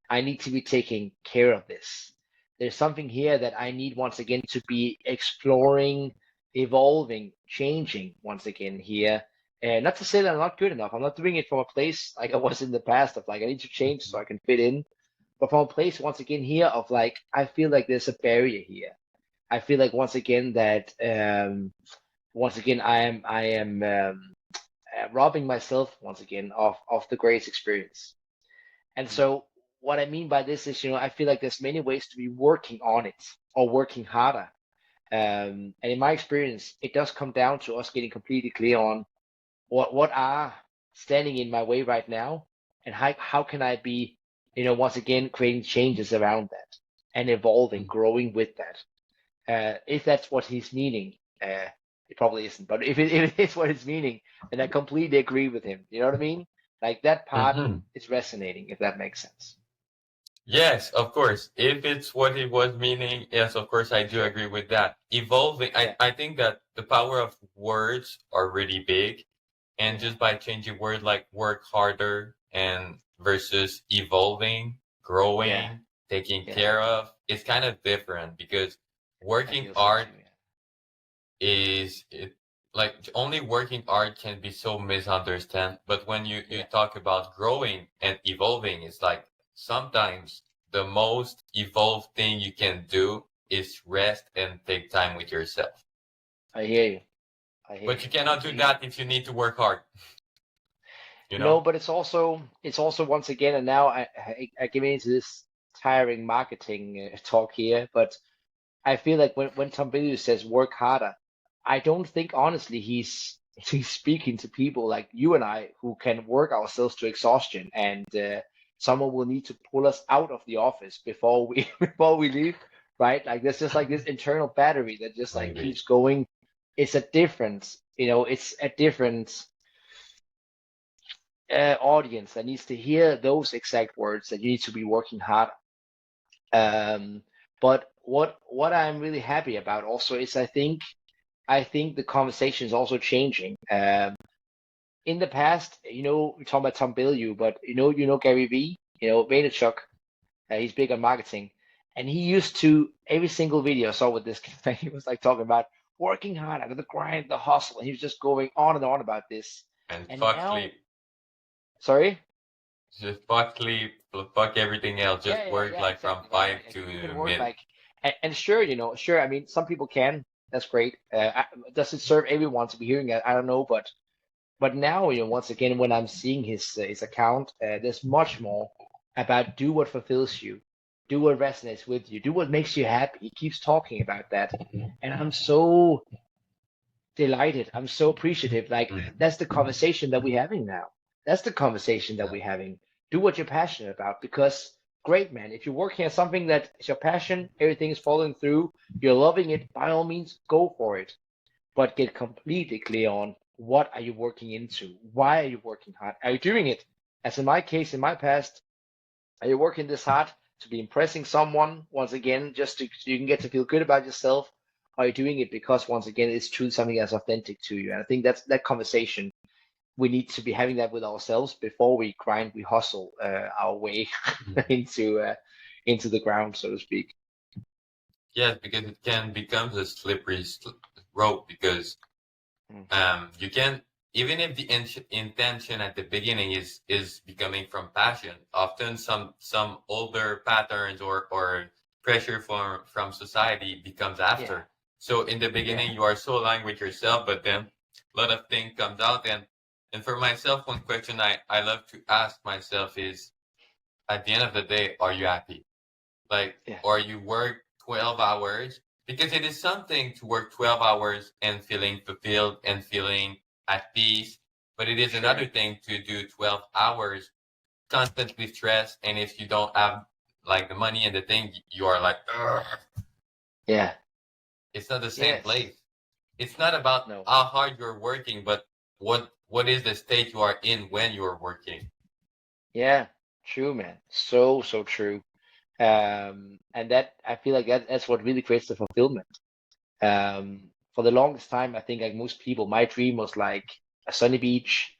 Speaker 2: I need to be taking care of this. There's something here that I need once again to be exploring, evolving, changing once again here. And not to say that I'm not good enough. I'm not doing it from a place like I was in the past of like I need to change so I can fit in, but from a place once again here of like I feel like there's a barrier here. I feel like once again that once again I am robbing myself once again of the greatest experience. And so what I mean by this is, I feel like there's many ways to be working on it or working harder. And in my experience, it does come down to us getting completely clear on what are standing in my way right now, and how can I be, once again creating changes around that and evolving, growing with that. If that's what he's meaning, it probably isn't. But if it is what he's meaning, then I completely agree with him. You know what I mean? Like that part is resonating, if that makes sense.
Speaker 1: Yes, of course. If it's what it was meaning, yes, of course, I do agree with that. Evolving,
Speaker 2: Yeah,
Speaker 1: I think that the power of words are really big. And
Speaker 2: yeah,
Speaker 1: just by changing word like work harder and versus evolving,
Speaker 2: yeah,
Speaker 1: growing, taking
Speaker 2: yeah.
Speaker 1: care of, it's kind of different because
Speaker 2: I
Speaker 1: working
Speaker 2: feel so
Speaker 1: hard
Speaker 2: too. Yeah,
Speaker 1: is it like only working hard can be so misunderstood. But when you
Speaker 2: yeah.
Speaker 1: talk about growing and evolving, it's like sometimes the most evolved thing you can do is rest and take time with yourself.
Speaker 2: I hear you. I hear
Speaker 1: But
Speaker 2: you
Speaker 1: you cannot do
Speaker 2: completely.
Speaker 1: that if you need to work hard, you
Speaker 2: No,
Speaker 1: know?
Speaker 2: but it's also once again, and now I get into this tiring marketing talk here, but I feel like when Tom Bilyeu says work harder, I don't think honestly he's speaking to people like you and I who can work ourselves to exhaustion, and someone will need to pull us out of the office before we before we leave, right? Like there's just like this internal battery that just like
Speaker 1: Maybe.
Speaker 2: keeps going. It's a different, it's a different audience that needs to hear those exact words that you need to be working hard. Um, but what I'm really happy about also is I think the conversation is also changing. In the past, we're talking about Tom Bilyeu, but Gary V, Vaynerchuk, he's big on marketing, and he used to every single video I saw with this guy, he was like talking about working hard, out of the grind, the hustle, and he was just going on and on about this.
Speaker 1: And
Speaker 2: And
Speaker 1: fuck
Speaker 2: now,
Speaker 1: sleep.
Speaker 2: sorry.
Speaker 1: Just fuck sleep, fuck everything else. Just work
Speaker 2: Yeah,
Speaker 1: like from
Speaker 2: exactly.
Speaker 1: five
Speaker 2: Like you can
Speaker 1: to
Speaker 2: work
Speaker 1: mid.
Speaker 2: like, and sure, sure. I mean, some people can. That's great. Does it serve everyone to be hearing it? I don't know, but now, once again, when I'm seeing his account, there's much more about do what fulfills you, do what resonates with you, do what makes you happy. He keeps talking about that, and I'm so delighted. I'm so appreciative. Like
Speaker 1: Mm.
Speaker 2: that's the conversation that we're having now. That's the conversation that
Speaker 1: Yeah.
Speaker 2: we're having. Do what you're passionate about because great man. If you're working on something that is your passion, everything is following through, you're loving it, by all means, go for it. But get completely clear on what are you working into? Why are you working hard? Are you doing it? As in my case, in my past, are you working this hard to be impressing someone once again, just so you can get to feel good about yourself? Are you doing it because once again it's truly something that's authentic to you? And I think that's that conversation we need to be having that with ourselves before we grind, we hustle our way
Speaker 1: Mm.
Speaker 2: into the ground, so to speak.
Speaker 1: Yes, because it can become a slippery rope because
Speaker 2: Mm.
Speaker 1: you can, even if the intention at the beginning is becoming from passion, often some older patterns or pressure from society becomes
Speaker 2: Yeah,
Speaker 1: after. So in the
Speaker 2: yeah,
Speaker 1: beginning you are so aligned with yourself, but then a lot of things comes out. And for myself, one question I love to ask myself is, at the end of the day, are you happy? Like,
Speaker 2: yeah,
Speaker 1: or you work 12 hours, because it is something to work 12 hours and feeling fulfilled and feeling at peace. But it is
Speaker 2: sure.
Speaker 1: another thing to do 12 hours constantly stressed. And if you don't have like the money and the thing, you are like, "Ugh."
Speaker 2: Yeah,
Speaker 1: It's not the same
Speaker 2: yes,
Speaker 1: place. It's not about
Speaker 2: no,
Speaker 1: how hard you're working, but what is the state you are in when you're working.
Speaker 2: yeah, true, man. So true. And that I feel like that's what really creates the fulfillment. For the longest time, I think like most people, my dream was like a sunny beach,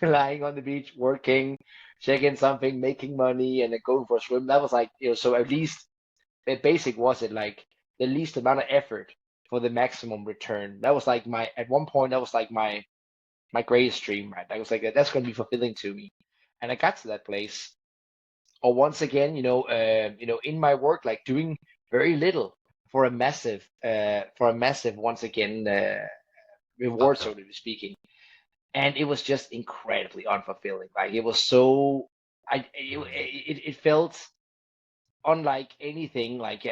Speaker 2: lying on the beach, working, checking something, making money, and then going for a swim. That was like, so at least the basic was it like the least amount of effort for the maximum return. That was like at one point, that was like my greatest dream, right? I was like, that's going to be fulfilling to me. And I got to that place. Or once again, in my work, like doing very little for a massive, once again, reward, so
Speaker 1: Outcome.
Speaker 2: to be speaking. And it was just incredibly unfulfilling. Like it was so,
Speaker 1: Mm.
Speaker 2: it felt unlike anything like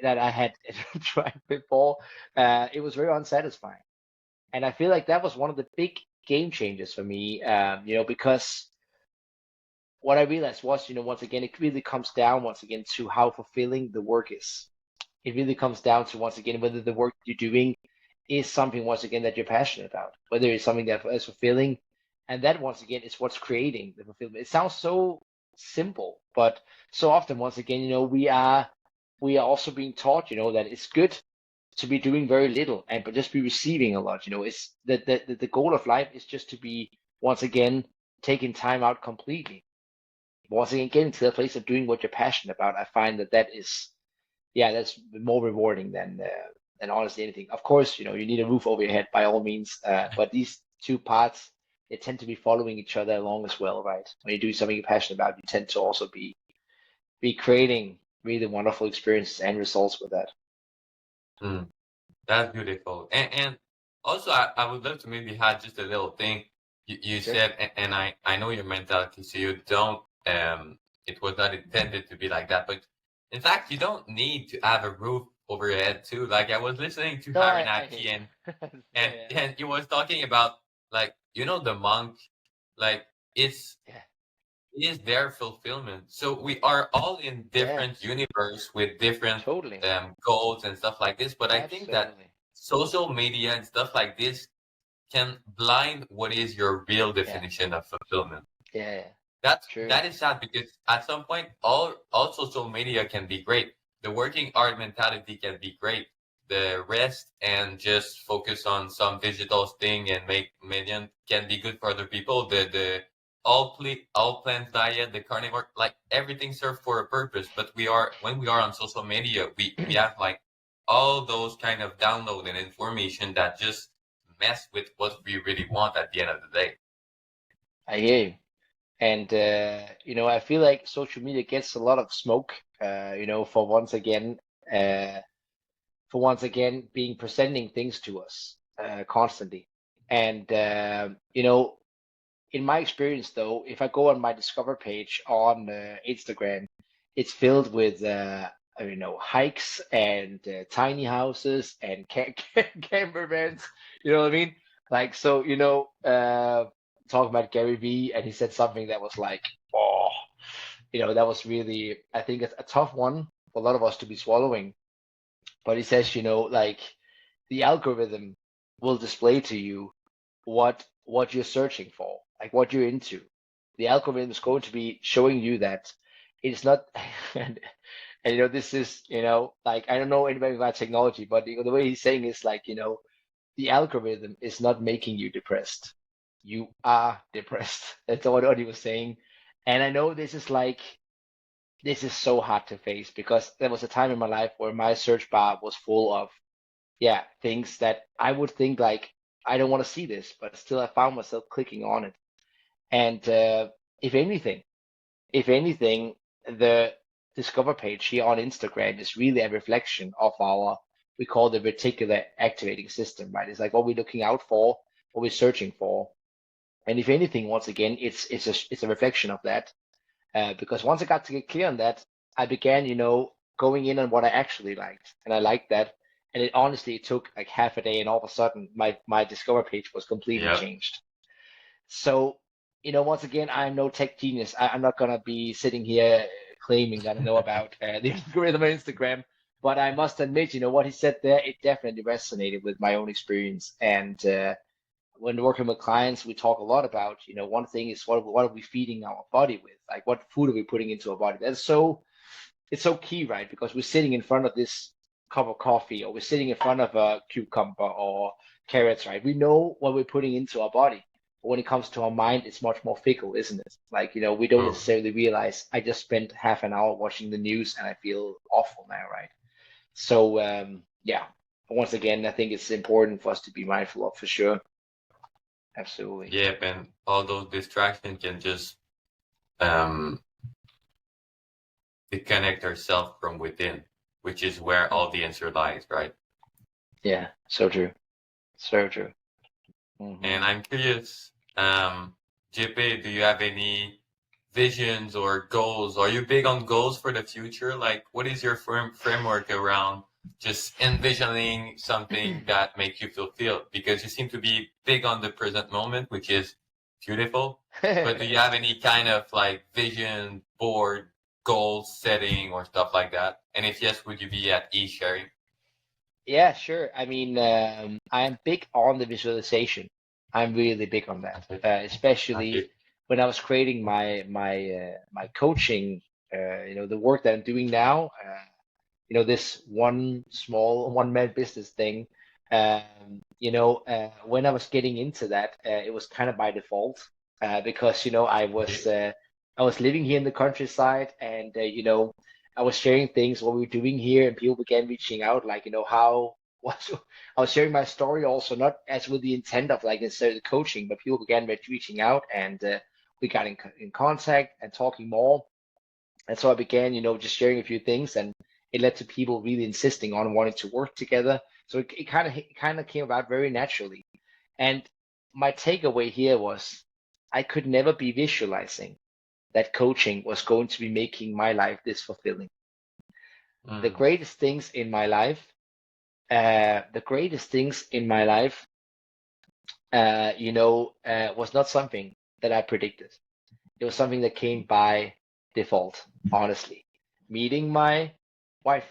Speaker 2: that I had tried before. It was very unsatisfying, and I feel like that was one of the big game changers for me. Because what I realized was, once again, it really comes down once again to how fulfilling the work is. It really comes down to once again whether the work you're doing is something once again that you're passionate about, whether it's something that is fulfilling, and that once again is what's creating the fulfillment. It sounds so simple, but so often once again, we are also being taught, that it's good to be doing very little and but just be receiving a lot. It's the goal of life is just to be once again taking time out completely. Once again, getting to that place of doing what you're passionate about, I find that is, yeah, that's more rewarding than honestly anything. Of course, you need a roof over your head by all means, but these two parts they tend to be following each other along as well, right? When you do something you're passionate about, you tend to also be creating really wonderful experiences and results with that.
Speaker 1: Mm. That's beautiful. And also, I would love to maybe have just a little thing you
Speaker 2: Sure.
Speaker 1: said, and I know your mentality, so you don't, it was not intended to be like that, but in fact, you don't need to have a roof over your head too. Like I was listening to
Speaker 2: No, I hear
Speaker 1: Harinaki
Speaker 2: you.
Speaker 1: and,
Speaker 2: Yeah,
Speaker 1: and he was talking about, like, the monk, like, it's,
Speaker 2: yeah,
Speaker 1: it is their fulfillment. So we are all in
Speaker 2: yeah,
Speaker 1: different universe with different
Speaker 2: totally,
Speaker 1: goals and stuff like this. But I think that
Speaker 2: absolutely.
Speaker 1: social media and stuff like this can blind what is your real
Speaker 2: Yeah,
Speaker 1: definition of fulfillment.
Speaker 2: yeah, yeah. True.
Speaker 1: That is sad because at some point all social media can be great. The working hard mentality can be great. The rest and just focus on some digital thing and make million can be good for other people. The all plant diet, the carnivore, like everything serves for a purpose. But we are when we are on social media, we have like all those kind of download and information that just mess with what we really want at the end of the day.
Speaker 2: I hear you. And I feel like social media gets a lot of smoke, uh, for once again being presenting things to us constantly. And in my experience, though, if I go on my Discover page on Instagram, it's filled with hikes and tiny houses and camper vans. You know what I mean? Like so, talking about Gary Vee, and he said something that was like, oh, that was really, I think, it's a tough one for a lot of us to be swallowing. But he says, like the algorithm will display to you what you're searching for, like what you're into. The algorithm is going to be showing you that it's not, and this is, like I don't know anybody about technology, but the way he's saying is like, the algorithm is not making you depressed. You are depressed. That's what he was saying. And I know this is so hard to face because there was a time in my life where my search bar was full of things that I would think like I don't want to see this, but still I found myself clicking on it. And if anything, if anything, the Discover page here on Instagram is really a reflection of our, we call the reticular activating system, right? It's like what we're looking out for, what we're searching for. And if anything, once again, it's a reflection of that. Because once I got to get clear on that, I began, going in on what I actually liked, and I liked that. And it honestly, it took like half a day, and all of a sudden, my Discover page was completely
Speaker 1: Yeah.
Speaker 2: changed. So, once again, I'm no tech genius. I'm not gonna be sitting here claiming that I know about the algorithm on Instagram. But I must admit, what he said there, it definitely resonated with my own experience. And when working with clients, we talk a lot about, one thing is what are we feeding our body with? Like what food are we putting into our body? It's so key, right? Because we're sitting in front of this cup of coffee, or we're sitting in front of a cucumber or carrots, right? We know what we're putting into our body. But when it comes to our mind, it's much more fickle, isn't it? Like, we don't
Speaker 1: Oh,
Speaker 2: necessarily realize I just spent half an hour watching the news and I feel awful now, right? So, once again, I think it's important for us to be mindful of for sure. Absolutely.
Speaker 1: yep, and all those distractions can just um disconnect ourselves from within, which is where all the answer lies, right?
Speaker 2: Yeah, so true. So true.
Speaker 1: And
Speaker 2: Hmm.
Speaker 1: I'm curious, Jeppe, do you have any visions or goals? Are you big on goals for the future? Like, what is your framework around just envisioning something that makes you fulfilled? Because you seem to be big on the present moment, which is beautiful. But do you have any kind of like vision board, goal setting, or stuff like that? And if yes, would you be at ease sharing?
Speaker 2: Yeah, sure. I mean, I'm big on the visualization. I'm really big on that,
Speaker 1: Okay.
Speaker 2: especially
Speaker 1: Okay.
Speaker 2: when I was creating my coaching. The work that I'm doing now. This one small one-man business thing. When I was getting into that, it was kind of by default, because I was living here in the countryside, and I was sharing things what we were doing here, and people began reaching out, like how was I was sharing my story also, not as with the intent of like necessarily coaching, but people began reaching out, and we got in contact and talking more. And so I began, just sharing a few things, and it led to people really insisting on wanting to work together. So it kind of came about very naturally. And my takeaway here was I could never be visualizing that coaching was going to be making my life this fulfilling. The
Speaker 1: Mm,
Speaker 2: greatest things in my life, the greatest things in my life, was not something that I predicted. It was something that came by default, honestly. Meeting my wife,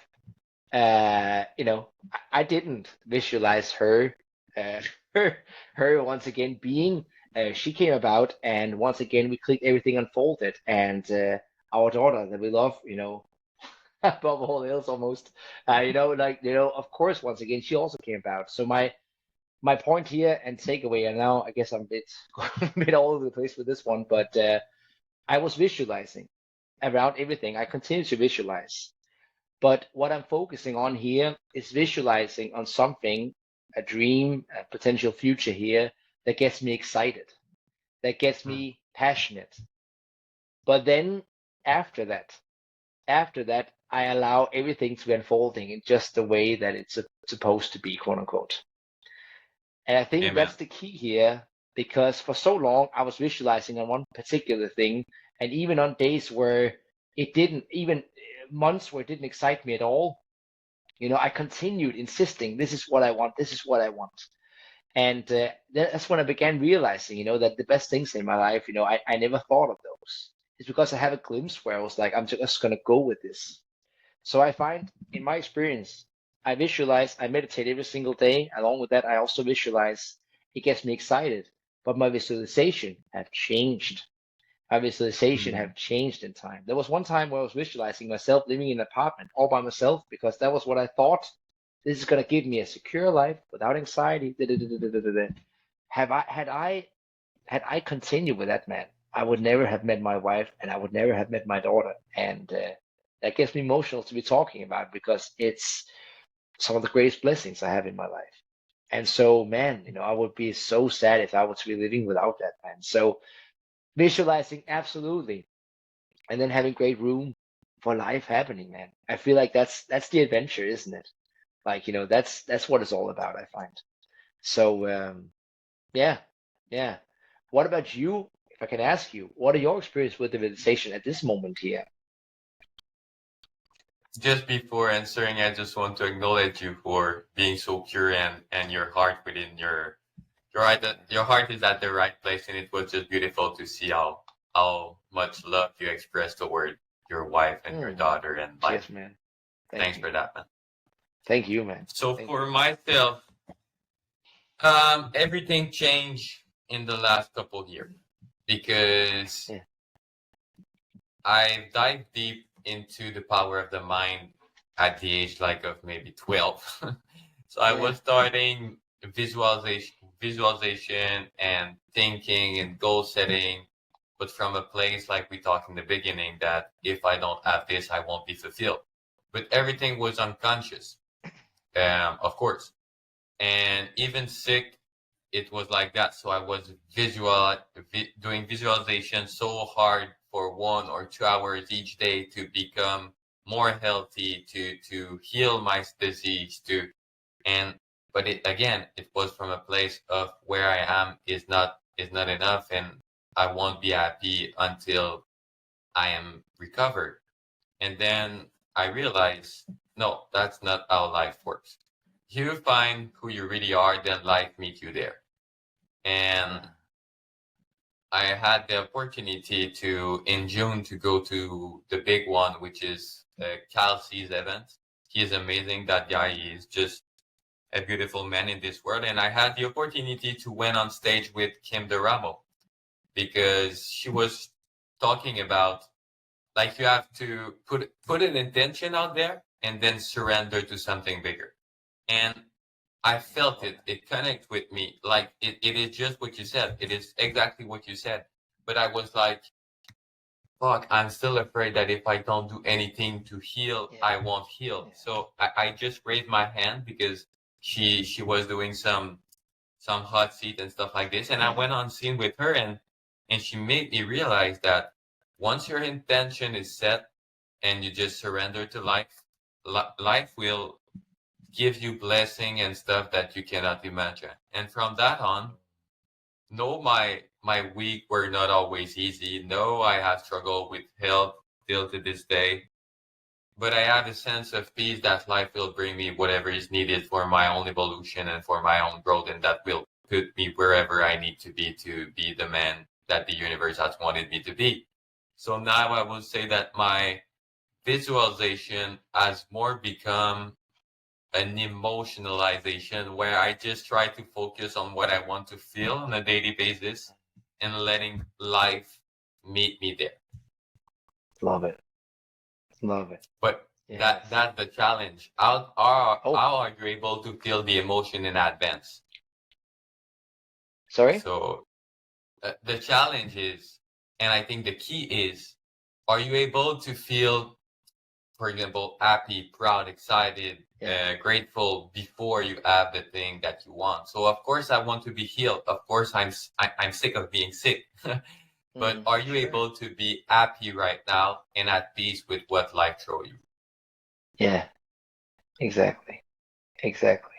Speaker 2: I didn't visualize her, uh, her, her once again being. She came about, and once again we clicked. Everything unfolded, and our daughter that we love, above all else, almost. Of course, once again she also came about. So my point here and takeaway, and now I guess I'm a bit a bit all over the place with this one, but I was visualizing around everything. I continue to visualize. But what I'm focusing on here is visualizing on something, a dream, a potential future here that gets me excited, that gets
Speaker 1: mm,
Speaker 2: me passionate. But then after that, after that, I allow everything to be unfolding in just the way that it's supposed to be, quote unquote. And I think
Speaker 1: Amen.
Speaker 2: that's the key here, because for so long I was visualizing on one particular thing, and even on days where it didn't, even months where it didn't excite me at all, I continued insisting, this is what I want, this is what I want. And that's when I began realizing, that the best things in my life, I never thought of those. It's because I have a glimpse where I was like, I'm just going to go with this. So I find in my experience, I visualize, I meditate every single day. Along with that, I also visualize. It gets me excited, but my visualization have changed. My visualization
Speaker 1: Mm.
Speaker 2: have changed in time. There was one time where I was visualizing myself living in an apartment all by myself because that was what I thought. This is going to give me a secure life without anxiety. Da, da, da, da, da, da, da. Have I had I continued with that, man, I would never have met my wife and I would never have met my daughter. And that gets me emotional to be talking about because it's some of the greatest blessings I have in my life. And so, man, I would be so sad if I were to be living without that, man. So visualizing, absolutely, and then having great room for life happening, man. I feel like that's the adventure, isn't it? Like, that's what it's all about, I find. So yeah, yeah. What about you? If I can ask you, what are your experience with the meditation at this moment here?
Speaker 1: Just before answering, I just want to acknowledge you for being so pure and your heart within your heart is at the right place, and it was just beautiful to see how much love you express toward your wife and your
Speaker 2: Hmm.
Speaker 1: daughter, and like
Speaker 2: Cheers, man. Thank
Speaker 1: thanks
Speaker 2: you.
Speaker 1: for that, man.
Speaker 2: Thank you, man.
Speaker 1: So
Speaker 2: Thank
Speaker 1: for
Speaker 2: you.
Speaker 1: myself, everything changed in the last couple of years because
Speaker 2: Yeah.
Speaker 1: I dived deep into the power of the mind at the age like of maybe 12. So I
Speaker 2: Yeah.
Speaker 1: was starting visualization and thinking and goal setting, but from a place like we talked in the beginning that if I don't have this, I won't be fulfilled. But everything was unconscious, of course. And even sick, it was like that. So I was doing visualization so hard for 1 or 2 hours each day to become more healthy, to heal my disease, and but it again, it was from a place of where I am is not enough, and I won't be happy until I am recovered. And then I realized, no, that's not how life works. You find who you really are, then life meets you there. And
Speaker 2: Ah,
Speaker 1: I had the opportunity in June, to go to the big one, which is Kelsey's event. He is amazing. That guy is just a beautiful man in this world. And I had the opportunity to went on stage with Kim Duramo because she was talking about, like, you have to put an intention out there and then surrender to something bigger. And I felt
Speaker 2: love
Speaker 1: it. It connected with me. Like it is just what you said. It is exactly what you said. But I was like, fuck, I'm still afraid that if I don't do anything to heal,
Speaker 2: it.
Speaker 1: I
Speaker 2: Yeah.
Speaker 1: won't heal.
Speaker 2: Yeah.
Speaker 1: So I just raised my hand because she was doing some hot seat and stuff like this. And I went on scene with her, and she made me realize that once your intention is set and you just surrender to life, life will give you blessing and stuff that you cannot imagine. And from that on, no, my week were not always easy. No, I have struggled with health till to this day. But I have a sense of peace that life will bring me whatever is needed for my own evolution and for my own growth, and that will put me wherever I need to be the man that the universe has wanted me to be. So now I will say that my visualization has more become an emotionalization where I just try to focus on what I want to feel on a daily basis and letting life meet me there.
Speaker 2: Love it. Love it.
Speaker 1: But
Speaker 2: Yes.
Speaker 1: that's the challenge. How
Speaker 2: Oh,
Speaker 1: are you able to feel the emotion in advance?
Speaker 2: sorry?
Speaker 1: So the challenge is, and I think the key is, are you able to feel, for example, happy, proud, excited,
Speaker 2: Yeah.
Speaker 1: grateful before you have the thing that you want? So of course I want to be healed. Of course I'm sick of being sick. but are you
Speaker 2: Sure.
Speaker 1: able to be happy right now and at peace with what life throws you?
Speaker 2: Yeah, exactly. Exactly.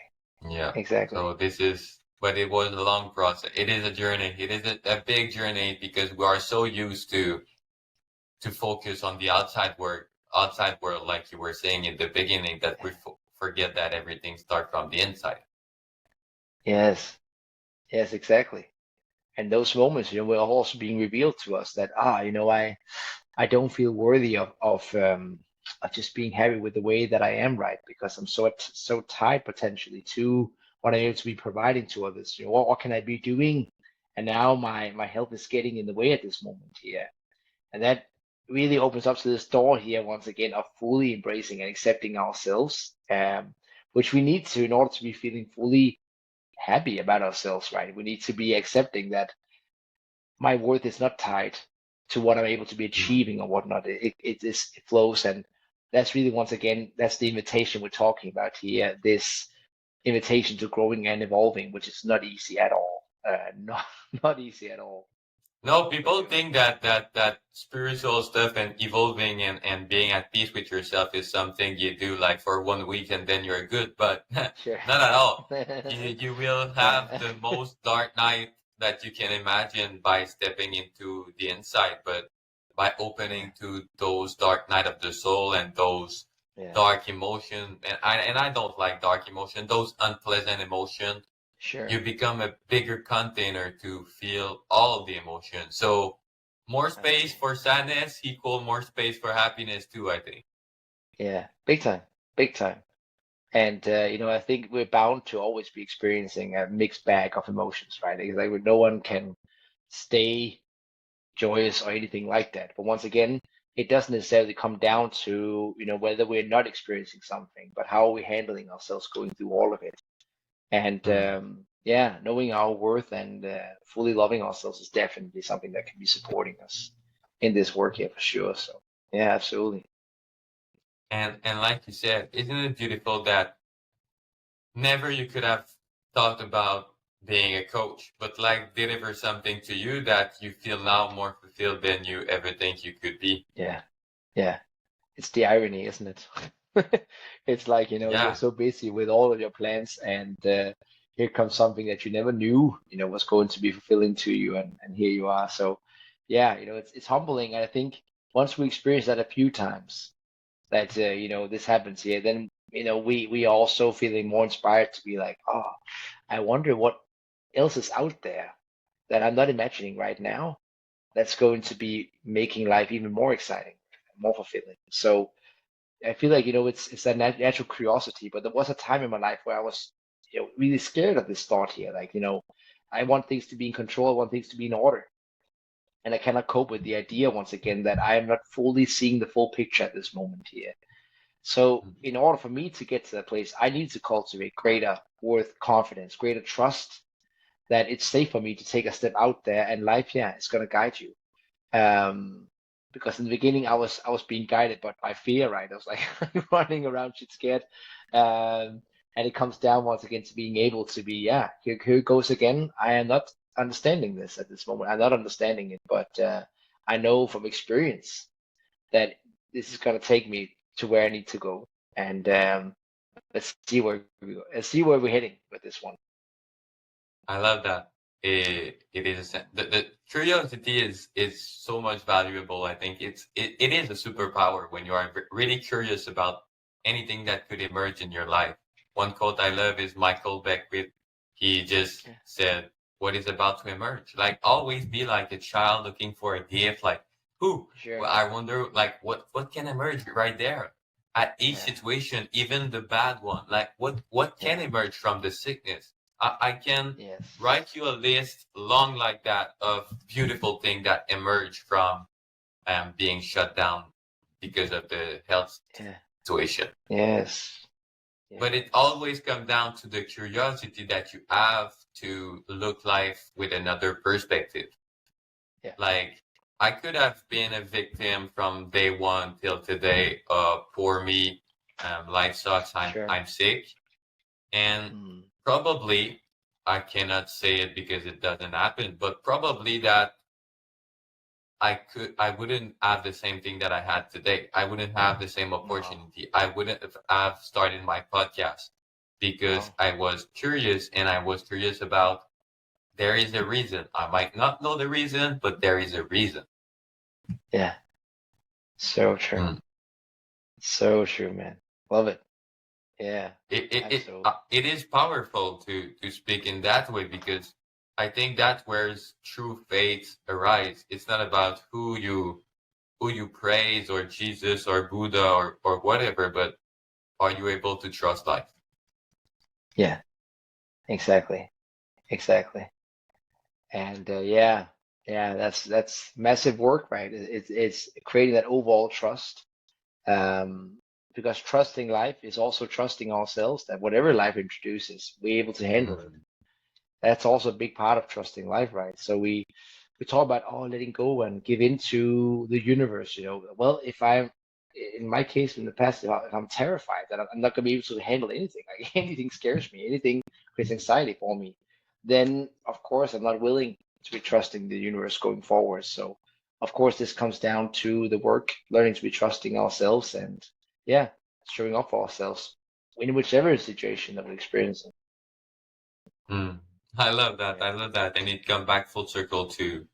Speaker 1: Yeah.
Speaker 2: Exactly.
Speaker 1: So this is, but it was a long process. It is a journey. It is a big journey because we are so used to focus on the outside world, like you were saying in the beginning, that we forget that everything starts from the inside.
Speaker 2: Yes. Yes, exactly. And those moments, will also being revealed to us that I don't feel worthy of just being happy with the way that I am, right? Because I'm so tied potentially to what I'm able to be providing to others. What can I be doing? And now my health is getting in the way at this moment here. And that really opens up to this door here once again of fully embracing and accepting ourselves, which we need to in order to be feeling fully happy about ourselves, right? We need to be accepting that my worth is not tied to what I'm able to be
Speaker 1: Mm.
Speaker 2: achieving or whatnot. It flows, and that's really once again that's the invitation we're talking about here. This invitation to growing and evolving, which is not easy at all. Not easy at all,
Speaker 1: No,
Speaker 2: for
Speaker 1: people
Speaker 2: sure.
Speaker 1: think that spiritual stuff and evolving and being at peace with yourself is something you do like for 1 week and then you're good, but
Speaker 2: Sure.
Speaker 1: not at all. You will have
Speaker 2: Yeah.
Speaker 1: the most dark night that you can imagine by stepping into the inside, but by
Speaker 2: Yeah.
Speaker 1: opening to those dark night of the soul and those
Speaker 2: Yeah.
Speaker 1: dark emotion, and I don't like dark emotion, those unpleasant emotions,
Speaker 2: Sure.
Speaker 1: you become a bigger container to feel all the emotions. So more
Speaker 2: I
Speaker 1: space
Speaker 2: agree.
Speaker 1: for sadness equal more space for happiness too, I think.
Speaker 2: Yeah. Big time. Big time. And I think we're bound to always be experiencing a mixed bag of emotions, right? It's like no one can stay joyous or anything like that. But once again, it doesn't necessarily come down to, whether we're not experiencing something, but how are we handling ourselves going through all of it. And
Speaker 1: Hmm.
Speaker 2: yeah, knowing our worth and fully loving ourselves is definitely something that can be supporting us in this work here for sure. So yeah, absolutely.
Speaker 1: And like you said, isn't it beautiful that never you could have thought about being a coach, but like deliver something to you that you feel now more fulfilled than you ever think you could be.
Speaker 2: Yeah, yeah. It's the irony, isn't it? It's like, you're
Speaker 1: Yeah.
Speaker 2: so busy with all of your plans, and here comes something that you never knew, was going to be fulfilling to you, and here you are. So, yeah, it's humbling. And I think once we experience that a few times, that this happens here, then we are also feeling more inspired to be like, oh, I wonder what else is out there that I'm not imagining right now. That's going to be making life even more exciting, more fulfilling. So I feel like it's that natural curiosity. But there was a time in my life where I was really scared of this thought here. Like I want things to be in control. I want things to be in order, and I cannot cope with the idea once again that I am not fully seeing the full picture at this moment here. So
Speaker 1: Mhm.
Speaker 2: in order for me to get to that place, I need to cultivate greater worth, confidence, greater trust that it's safe for me to take a step out there, and life, yeah, it's gonna guide you. Um, because in the beginning I was being guided but by fear, right? I was like running around shit scared. And it comes down once again to being able to be, yeah, here goes again. I am not understanding this at this moment. I'm not understanding it, but I know from experience that this is gonna take me to where I need to go. And let's see where we go. Let's see where we're heading with this one.
Speaker 1: I love that. It is the curiosity is so much valuable. I think it is a superpower when you are really curious about anything that could emerge in your life. One quote I love is Michael Beckwith. He just
Speaker 2: Yeah,
Speaker 1: said, "What is about to emerge? Like always be like a child looking for a gift. Like who?
Speaker 2: sure.
Speaker 1: Well, I wonder like what can emerge right there." At each
Speaker 2: Yeah,
Speaker 1: situation, even the bad one, like what can
Speaker 2: yeah,
Speaker 1: emerge from the sickness? I can
Speaker 2: yes,
Speaker 1: write you a list long like that of beautiful things that emerge from being shut down because of the health
Speaker 2: yeah,
Speaker 1: situation.
Speaker 2: yes,
Speaker 1: But it
Speaker 2: yes.
Speaker 1: always comes down to the curiosity that you have to look life with another perspective.
Speaker 2: Yeah,
Speaker 1: Like I could have been a victim from day one till today. Poor me, life sucks. I'm
Speaker 2: sure.
Speaker 1: I'm sick, and
Speaker 2: Mm,
Speaker 1: probably I cannot say it because it doesn't happen, but probably that I wouldn't have the same thing that I had today. I wouldn't have the same
Speaker 2: No,
Speaker 1: opportunity. I wouldn't have started my podcast because
Speaker 2: no.
Speaker 1: I was curious, and I was curious about there is a reason. I might not know the reason, but there is a reason.
Speaker 2: Yeah, so true.
Speaker 1: Mm.
Speaker 2: So true, man. Love it. Yeah, absolutely.
Speaker 1: It is powerful to speak in that way, because I think that's where true faith arises. It's not about who you praise, or Jesus or Buddha, or whatever, but are you able to trust life?
Speaker 2: Yeah, exactly. Exactly. And yeah, yeah, that's massive work, right? It's creating that overall trust. Because trusting life is also trusting ourselves that whatever life introduces, we're able to handle it.
Speaker 1: Mm.
Speaker 2: That's also a big part of trusting life, right? So we talk about letting go and give into the universe, you know. Well, if I'm in my case in the past, if I'm terrified that I'm not gonna be able to handle anything, like anything scares me, anything creates anxiety for me, then of course I'm not willing to be trusting the universe going forward. So of course this comes down to the work, learning to be trusting ourselves and yeah, showing up for ourselves in whichever situation that we're experiencing.
Speaker 1: Mm. I love that.
Speaker 2: Yeah.
Speaker 1: I love that. And it comes back full circle to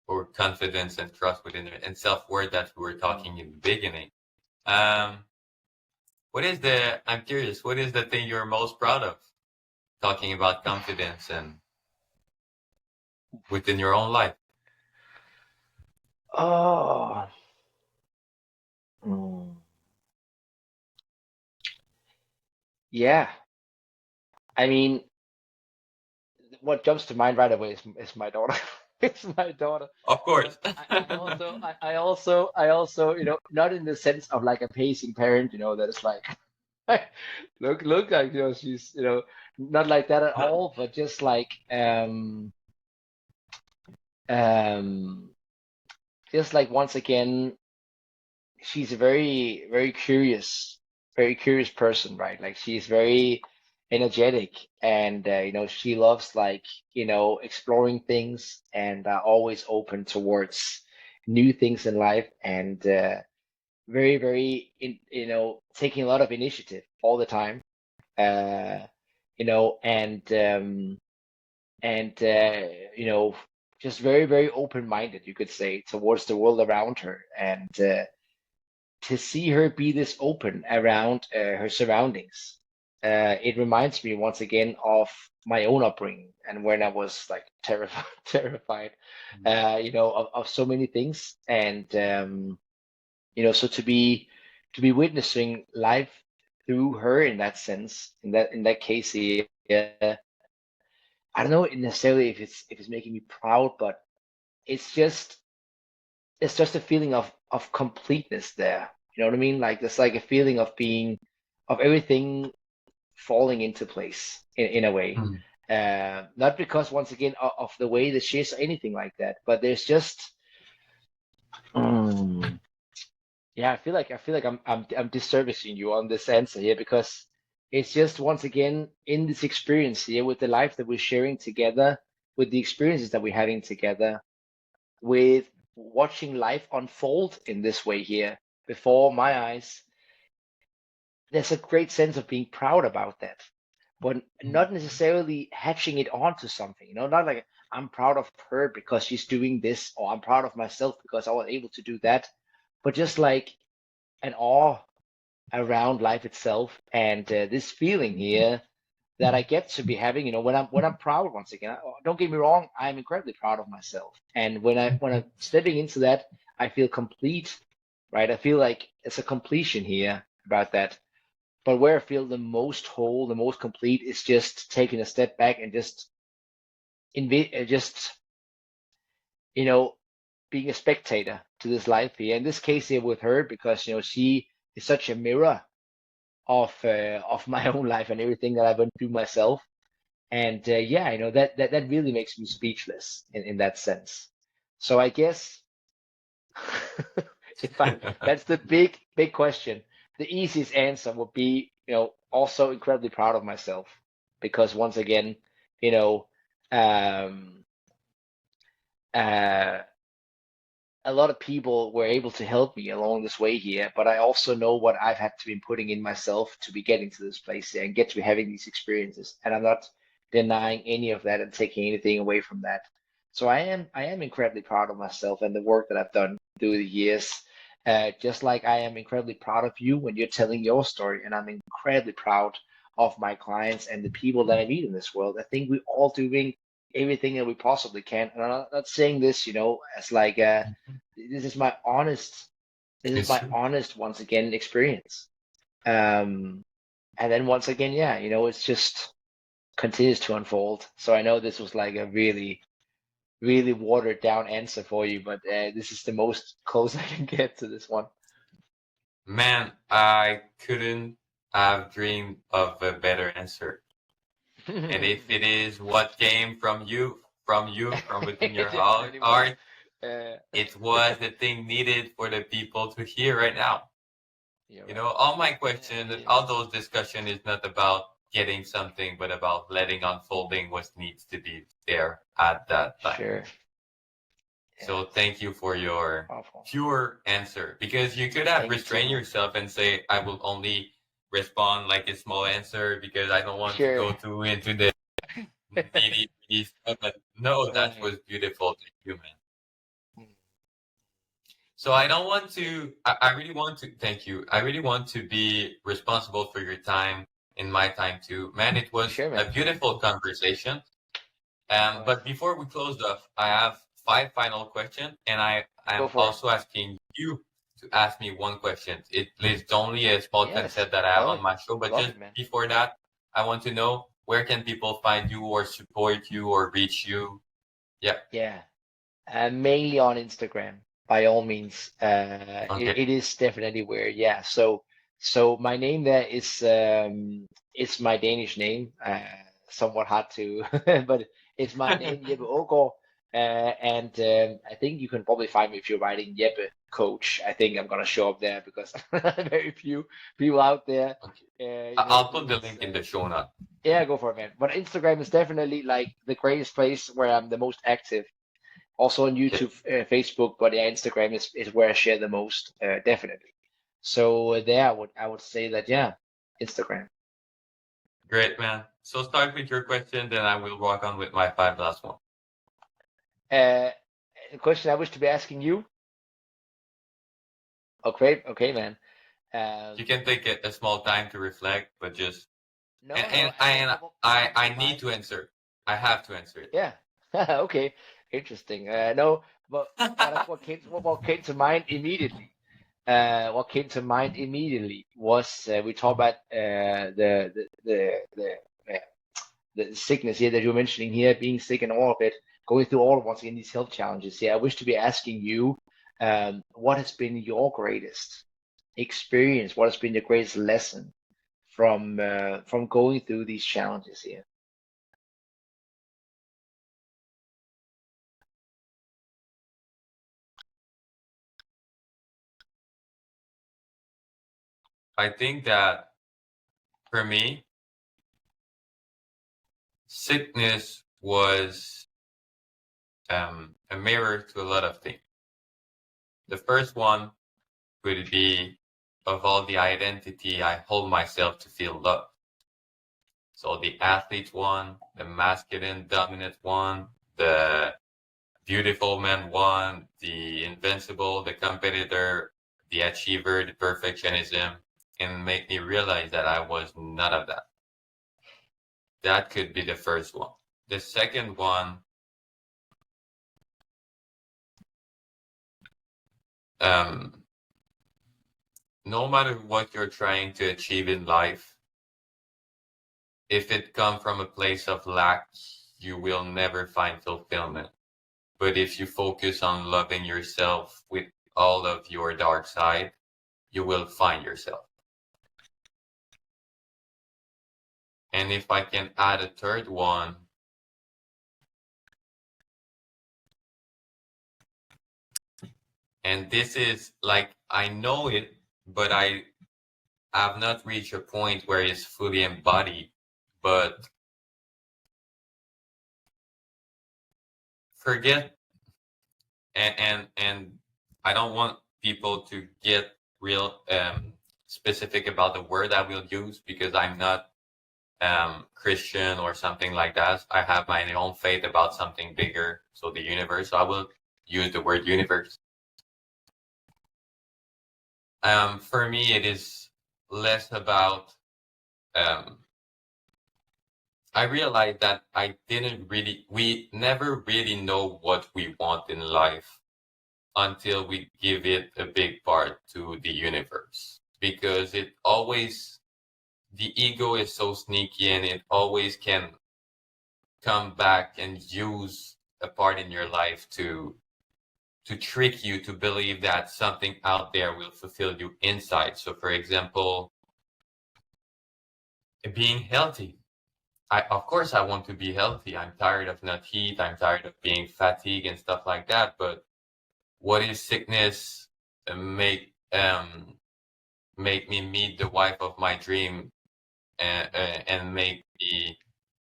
Speaker 1: or confidence and trust within it, and self-worth that we were
Speaker 2: Mm.
Speaker 1: talking in the beginning. Um, what is the, I'm curious, what is the thing you're most proud of? Talking about confidence and within your own life.
Speaker 2: Oh. Mm. Yeah, I mean, what jumps to mind right away is my daughter. It's my daughter.
Speaker 1: Of
Speaker 2: But
Speaker 1: course.
Speaker 2: I also, you know, not in the sense of like a pacing parent, you know, that is like, look, like, you know, she's, you know, not like that at all, but just like, um, just like once again, she's a very curious person, right? Like she's very energetic, and you know, she loves like, you know, exploring things and always open towards new things in life, and you know, taking a lot of initiative all the time. Uh, you know, and you know, just very open-minded, you could say, towards the world around her, and to see her be this open around her surroundings. It reminds me once again of my own upbringing and when I was like terrified, terrified, you know, of so many things. And you know, so to be witnessing life through her in that sense, in that case, yeah, I don't know necessarily if it's making me proud, but it's just it's just a feeling of completeness there. You know what I mean? Like there's like a feeling of being of everything falling into place in a way.
Speaker 1: Mm.
Speaker 2: Not because once again of the way that she is or anything like that, but there's just mm, yeah, I feel like I'm disservicing you on this answer here because it's just once again in this experience here with the life that we're sharing together, with the experiences that we're having together, with watching life unfold in this way here before my eyes, there's a great sense of being proud about that, but not necessarily hatching it onto something, you know, not like I'm proud of her because she's doing this, or I'm proud of myself because I was able to do that, but just like an awe around life itself and this feeling here that I get to be having, you know, when I'm proud once again. Don't get me wrong, I'm incredibly proud of myself, and when I'm stepping into that, I feel complete, right? I feel like it's a completion here about that. But where I feel the most whole, the most complete, is just taking a step back and just you know, being a spectator to this life here. In this case here with her, because you know she is such a mirror of my own life and everything that I've been through myself. And yeah, you know, that really makes me speechless in that sense. So I guess if I that's the big question. The easiest answer would be, you know, also incredibly proud of myself because once again, you know, um, uh, a lot of people were able to help me along this way here, but I also know what I've had to be putting in myself to be getting to this place here and get to be having these experiences. And I'm not denying any of that and taking anything away from that. So I am incredibly proud of myself and the work that I've done through the years. Just like I am incredibly proud of you when you're telling your story, and I'm incredibly proud of my clients and the people that I meet in this world. I think we're all doing everything that we possibly can. And I'm not saying this, as like this is my honest, this is
Speaker 1: It's
Speaker 2: my
Speaker 1: true.
Speaker 2: honest once again experience. Um, and then once again, yeah, it's just continues to unfold. So I know this was like a really, really watered down answer for you, but this is the most close I can get to this one.
Speaker 1: Man, I couldn't have dreamed of a better answer. And if it is what came from within your
Speaker 2: It definitely was.
Speaker 1: heart,
Speaker 2: Uh,
Speaker 1: it was the thing needed for the people to hear right now.
Speaker 2: you're
Speaker 1: You
Speaker 2: right.
Speaker 1: know, all my
Speaker 2: Yeah,
Speaker 1: questions and
Speaker 2: really
Speaker 1: all
Speaker 2: was.
Speaker 1: those discussion is not about getting something, but about letting unfolding what needs to be there at that time.
Speaker 2: Sure.
Speaker 1: So
Speaker 2: Yes.
Speaker 1: thank you for your
Speaker 2: Powerful.
Speaker 1: pure answer, because you could have
Speaker 2: Thank you too,
Speaker 1: restrained
Speaker 2: man.
Speaker 1: yourself and say, I will only respond like a small answer because I don't want to
Speaker 2: Sure.
Speaker 1: go too into the nitty stuff. But no, that
Speaker 2: Right.
Speaker 1: was beautiful. Thank you, man. So I don't want to, I really want to, thank you. I really want to be responsible for your time and my time too. Man, it was
Speaker 2: Sure,
Speaker 1: a
Speaker 2: man.
Speaker 1: beautiful conversation.
Speaker 2: It was.
Speaker 1: But before we close off, I have five final questions, and I
Speaker 2: Go
Speaker 1: am
Speaker 2: for it.
Speaker 1: also asking you to ask me one question. It is only a small
Speaker 2: Yes.
Speaker 1: concept that I have
Speaker 2: Love
Speaker 1: on
Speaker 2: it.
Speaker 1: my show, but
Speaker 2: Love
Speaker 1: just
Speaker 2: it, man.
Speaker 1: before that, I want to know, where can people find you or support you or reach you? Yeah.
Speaker 2: Yeah. Mainly on Instagram, by all means.
Speaker 1: Okay.
Speaker 2: It is definitely where, yeah. So my name there is it's my Danish name. Somewhat hard to, but it's my name, Jeppe Aagaard. And I think you can probably find me if you're writing Jeppe Coach. I think I'm gonna show up there because very few people out there,
Speaker 1: Okay. I'll put
Speaker 2: doing
Speaker 1: the
Speaker 2: this.
Speaker 1: link in the show note.
Speaker 2: Yeah, go for it, man. But Instagram is definitely like the greatest place where I'm the most active, also on
Speaker 1: Okay.
Speaker 2: YouTube, Facebook, but yeah, Instagram is where I share the most, definitely. So there, I would say that, yeah, Instagram.
Speaker 1: Great, man. So start with your question, then I will walk on with my five last one.
Speaker 2: Uh, a question I wish to be asking you. Okay, okay, man.
Speaker 1: You can take a small time to reflect, but just
Speaker 2: No,
Speaker 1: and
Speaker 2: no. What came to
Speaker 1: I
Speaker 2: my
Speaker 1: need
Speaker 2: mind?
Speaker 1: to answer. I have to answer it.
Speaker 2: Yeah. Okay, interesting. No, but what came to mind immediately. What came to mind immediately was we talked about uh, the sickness here that you're mentioning here, being sick and all of it, going through all of once again these health challenges here. I wish to be asking you, what has been your greatest experience? What has been your greatest lesson from going through these challenges here?
Speaker 1: I think that for me, sickness was a mirror to a lot of things. The first one would be of all the identity I hold myself to feel love. So the athlete one, the masculine dominant one, the beautiful man one, the invincible, the competitor, the achiever, the perfectionism, and make me realize that I was none of that. That could be the first one. The second one, um, no matter what you're trying to achieve in life, if it comes from a place of lack, you will never find fulfillment. But if you focus on loving yourself with all of your dark side, you will find yourself. And if I can add a third one, and this is like, I know it, but I have not reached a point where it's fully embodied, but forget and I don't want people to get real specific about the word I will use, because I'm not Christian or something like that. I have my own faith about something bigger, so the universe. So I will use the word universe. For me, it is less about. I realized that we never really know what we want in life until we give it a big part to the universe, because the ego is so sneaky, and it always can come back and use a part in your life to trick you to believe that something out there will fulfill you inside. So for example, being healthy. Of course I want to be healthy. I'm tired of not heat. I'm tired of being fatigued and stuff like that. But what if sickness make me meet the wife of my dream, and make me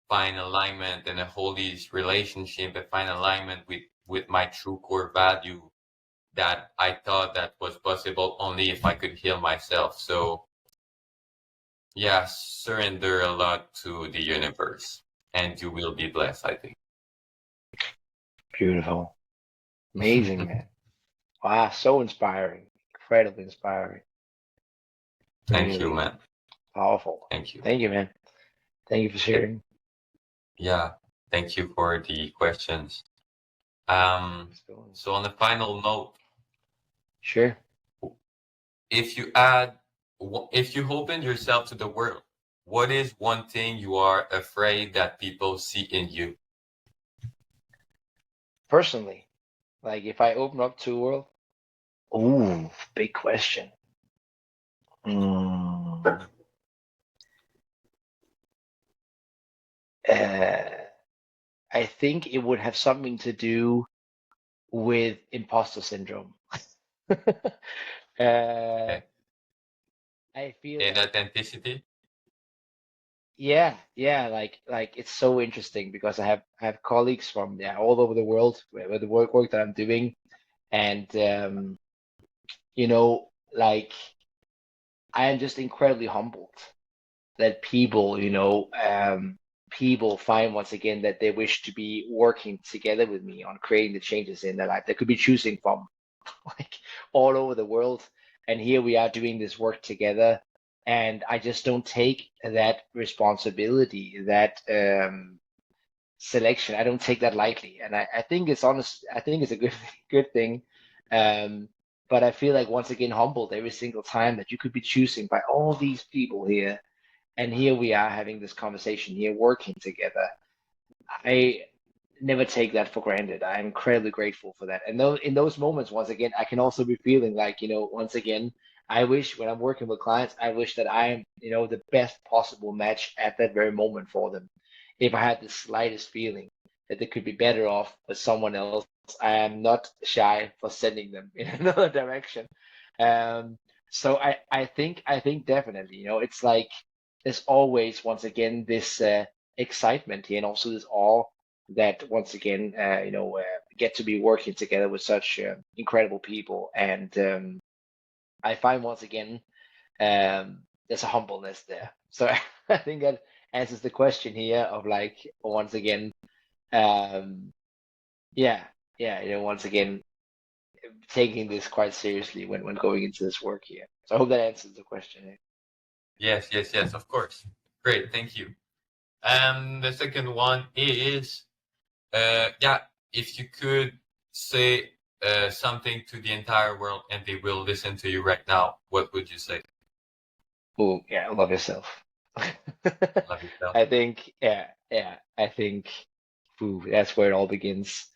Speaker 1: find alignment and a holy relationship, and find alignment with my true core value that I thought that was possible only if I could heal myself. So yeah, surrender a lot to the universe and you will be blessed, I think.
Speaker 2: Beautiful. Amazing, man. Wow, so inspiring. Incredibly inspiring.
Speaker 1: Thank you,
Speaker 2: Really
Speaker 1: man.
Speaker 2: powerful.
Speaker 1: Thank you.
Speaker 2: Thank you, man. Thank you for sharing.
Speaker 1: Yeah, thank you for the questions. So on the final note,
Speaker 2: Sure.
Speaker 1: if you open yourself to the world, what is one thing you are afraid that people see in you?
Speaker 2: Personally, like if I open up to the world, ooh, big question. Mm, I think it would have something to do with imposter syndrome.
Speaker 1: Okay.
Speaker 2: I feel
Speaker 1: And
Speaker 2: like,
Speaker 1: authenticity?
Speaker 2: yeah, like it's so interesting because I have colleagues from all over the world where the work that I'm doing, and you know, like I am just incredibly humbled that people find once again that they wish to be working together with me on creating the changes in their life. They could be choosing from like all over the world, and here we are doing this work together. And I just don't take that responsibility, that selection. I don't take that lightly, and I think it's honest. I think it's a good thing. Um, but I feel like once again humbled every single time that you could be choosing by all these people here, and here we are having this conversation here, working together. I never take that for granted. I'm incredibly grateful for that. And though in those moments, once again, I can also be feeling like, once again, I wish when I'm working with clients, I wish that I am, the best possible match at that very moment for them. If I had the slightest feeling that they could be better off with someone else, I am not shy for sending them in another direction. Um, so I think definitely, it's like there's always once again this excitement here and also this awe that once again, get to be working together with such incredible people. And I find once again, there's a humbleness there. So I think that answers the question here of like, once again, um, yeah, yeah, once again, taking this quite seriously when going into this work here. So I hope that answers the question here.
Speaker 1: Yes, yes, yes, of course. Great, thank you. And the second one is, yeah, if you could say something to the entire world and they will listen to you right now, what would you say?
Speaker 2: Oh, yeah, love yourself.
Speaker 1: Love yourself.
Speaker 2: I think, yeah, I think, ooh, that's where it all begins.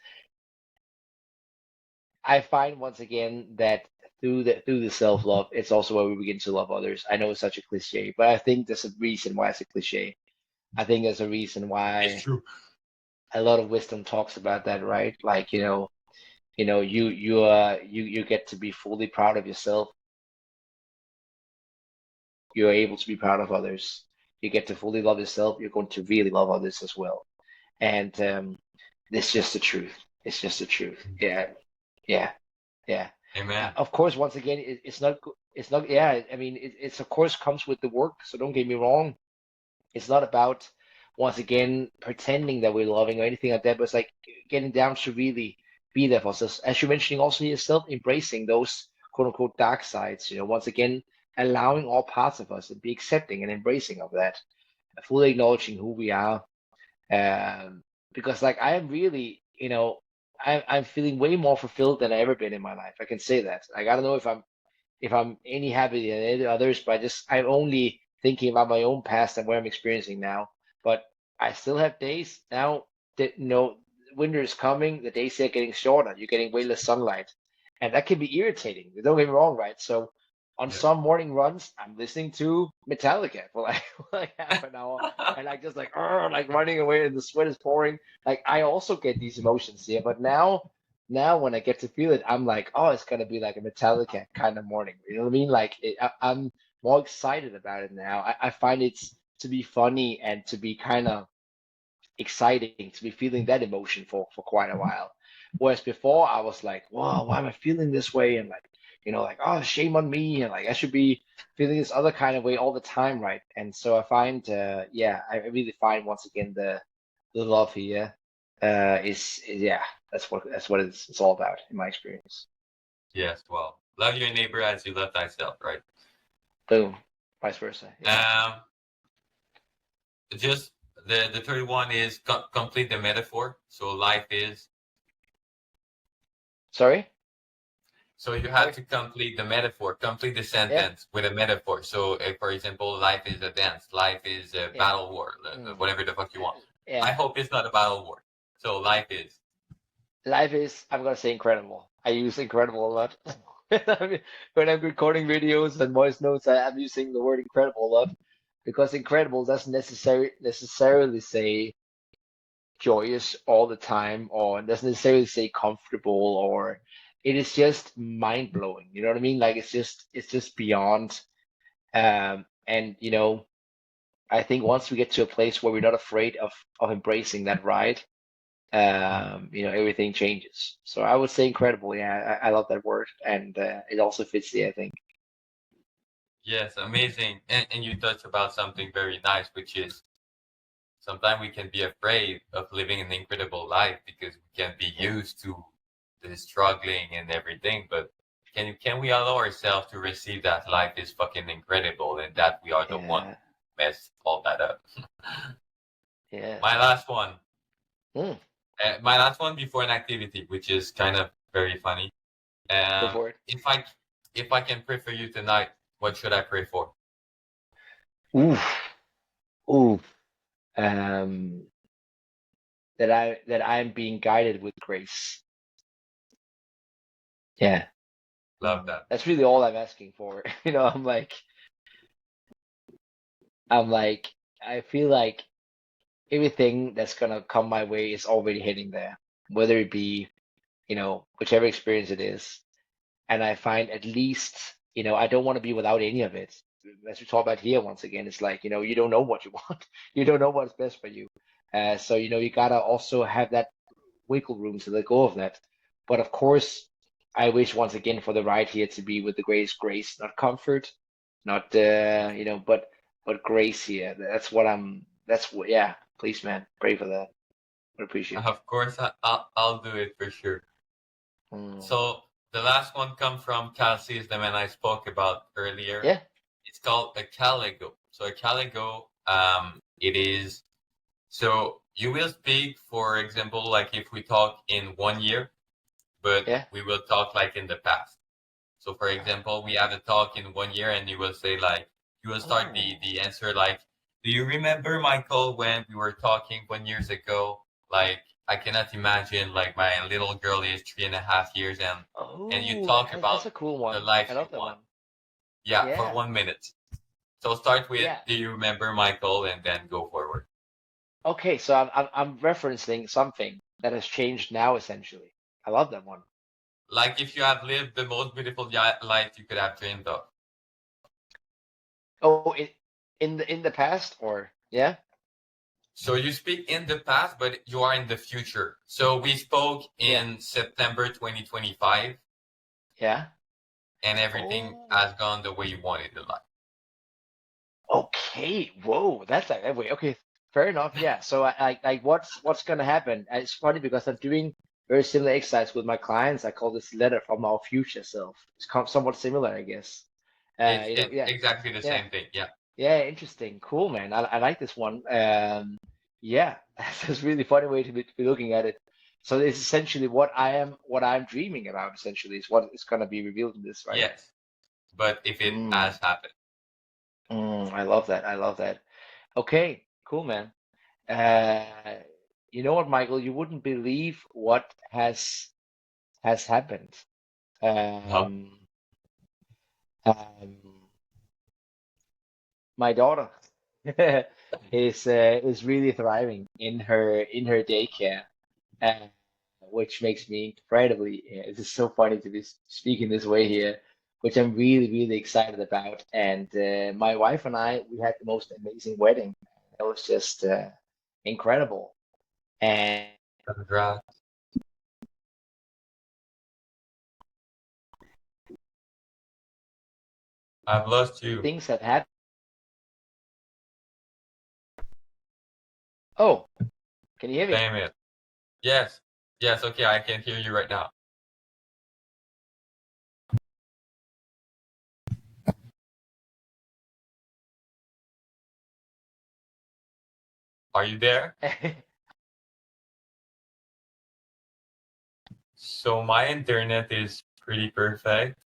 Speaker 2: I find once again that through the self-love, it's also where we begin to love others. I know it's such a cliche, but I think there's a reason why it's a cliche. I think there's a reason
Speaker 1: It's
Speaker 2: why
Speaker 1: true.
Speaker 2: a lot of wisdom talks about that, right? Like, you get to be fully proud of yourself. You're able to be proud of others. You get to fully love yourself. You're going to really love others as well. And it's just the truth. It's just the truth. Yeah, yeah, yeah.
Speaker 1: Amen.
Speaker 2: Of course, once again, it's not. Yeah, I mean, it's of course comes with the work. So don't get me wrong. It's not about once again pretending that we're loving or anything like that, but it's like getting down to really be there for us. As you're mentioning, also yourself embracing those quote unquote dark sides. Once again, allowing all parts of us and be accepting and embracing of that, fully acknowledging who we are. Um, because like I am really, I'm feeling way more fulfilled than I ever been in my life. I can say that. Like I don't know if I'm any happier than any others, but I'm only thinking about my own past and what I'm experiencing now. But I still have days now that winter is coming, the days are getting shorter, you're getting way less sunlight. And that can be irritating. Don't get me wrong, right? So on
Speaker 1: Yeah.
Speaker 2: some morning runs, I'm listening to Metallica for like, like half an hour and like just like running away and the sweat is pouring. Like I also get these emotions here, but now when I get to feel it, I'm like, oh, it's gonna be like a Metallica kind of morning. You know what I mean? Like I'm more excited about it now. I find it to be funny and to be kind of exciting to be feeling that emotion for quite a while. Whereas before I was like, wow, why am I feeling this way? And like, like, oh, shame on me, and like I should be feeling this other kind of way all the time, right? And so I find, yeah, I really find once again the love here is yeah, that's what it's all about in my experience.
Speaker 1: Yes. Well, love your neighbor as you love thyself, right?
Speaker 2: Boom, vice versa. Yeah.
Speaker 1: Um, just the third one is complete the metaphor. So life is.
Speaker 2: Sorry.
Speaker 1: So you have
Speaker 2: Sorry.
Speaker 1: to complete the metaphor, complete the
Speaker 2: Yeah.
Speaker 1: sentence with a metaphor. So, for example, life is a dance, life is a
Speaker 2: Yeah.
Speaker 1: battle war,
Speaker 2: Mm.
Speaker 1: whatever the fuck you want. I
Speaker 2: Yeah.
Speaker 1: hope it's not a battle war. So life is.
Speaker 2: Life is, I'm gonna say incredible. I use incredible a lot. When I'm recording videos and voice notes, I'm using the word incredible a lot because incredible doesn't necessarily say joyous all the time or doesn't necessarily say comfortable or it is just mind blowing. You know what I mean? Like it's just beyond. And I think once we get to a place where we're not afraid of embracing that ride, everything changes. So I would say incredible. Yeah, I love that word, and it also fits the, I think.
Speaker 1: Yes, amazing. And you touched about something very nice, which is sometimes we can be afraid of living an incredible life because we can be
Speaker 2: Yeah,
Speaker 1: used to the struggling and everything. But can we allow ourselves to receive that life is fucking incredible and that we are the one
Speaker 2: yeah,
Speaker 1: who messed all that up?
Speaker 2: yeah.
Speaker 1: My last one.
Speaker 2: Mm,
Speaker 1: My last one before an activity, which is kind of very funny.
Speaker 2: go for it.
Speaker 1: If I can pray for you tonight, what should I pray for?
Speaker 2: Oof, oof. Um, that I'm being guided with grace. Yeah,
Speaker 1: Love that.
Speaker 2: that's really all I'm asking for. I'm like, I feel like everything that's gonna come my way is already heading there, whether it be, whichever experience it is. And I find at least, I don't want to be without any of it. As we talk about here, once again, it's like, you don't know what you want. You don't know what's best for you. So, you gotta also have that wiggle room to let go of that. But of course, I wish once again for the ride here to be with the greatest grace, not comfort, not, but grace here. Yeah, please, man, pray for that. I appreciate
Speaker 1: Of course, I'll do it for sure.
Speaker 2: you.
Speaker 1: So the last one comes from Cassie, is the man I spoke about earlier.
Speaker 2: Yeah,
Speaker 1: It's called a caligo. So a caligo, it is. So you will speak, for example, like if we talk in 1 year, but
Speaker 2: yeah.
Speaker 1: we will talk like in the past. So for example, we have a talk in 1 year and you will say like, you will start
Speaker 2: Oh.
Speaker 1: the answer like, do you remember Michael when we were talking 1 years ago? Like I cannot imagine like my little girl is 3.5 years and you
Speaker 2: Oh,
Speaker 1: talk
Speaker 2: that's
Speaker 1: about
Speaker 2: a cool
Speaker 1: the
Speaker 2: one.
Speaker 1: life
Speaker 2: I
Speaker 1: you
Speaker 2: love that
Speaker 1: want.
Speaker 2: one.
Speaker 1: Yeah, for
Speaker 2: Yeah,
Speaker 1: 1 minute. So start with,
Speaker 2: yeah.
Speaker 1: do you remember Michael, and then go forward.
Speaker 2: Okay, so I'm referencing something that has changed now, essentially. I love that one.
Speaker 1: Like if you have lived the most beautiful life you could have dreamed of.
Speaker 2: Oh, in the past, or yeah,
Speaker 1: So you speak in the past, but you are in the future. So we spoke
Speaker 2: yeah,
Speaker 1: in September 2025.
Speaker 2: Yeah.
Speaker 1: and everything
Speaker 2: Oh.
Speaker 1: has gone the way you wanted in life.
Speaker 2: Okay. Whoa. That's like wait. Okay. Fair enough. Yeah. So like what's gonna happen? And it's funny because I'm doing very similar exercise with my clients. I call this letter from our future self. It's somewhat similar, I guess.
Speaker 1: It's
Speaker 2: Yeah.
Speaker 1: exactly the
Speaker 2: Yeah.
Speaker 1: same thing. Yeah.
Speaker 2: Yeah, interesting. Cool, man. I like this one. Yeah, that's a really funny way to be looking at it. So it's essentially what I'm dreaming about, essentially, is what is going to be revealed in this, right?
Speaker 1: Yes. But if it
Speaker 2: Mm,
Speaker 1: has happened,
Speaker 2: I love that. I love that. Okay, cool, man. Uh, you know what, Michael? You wouldn't believe what has happened.
Speaker 1: huh?
Speaker 2: Um, um, my daughter is really thriving in her daycare, uh, which makes me incredibly. It is so funny to be speaking this way here, which I'm really excited about. And my wife and I, we had the most amazing wedding. It was just incredible, and
Speaker 1: Congrats. I've lost you.
Speaker 2: things have happened. Oh, can you hear me?
Speaker 1: Damn it. Yes. Yes. Okay. I can hear you right now. Are you there? So my internet is pretty perfect.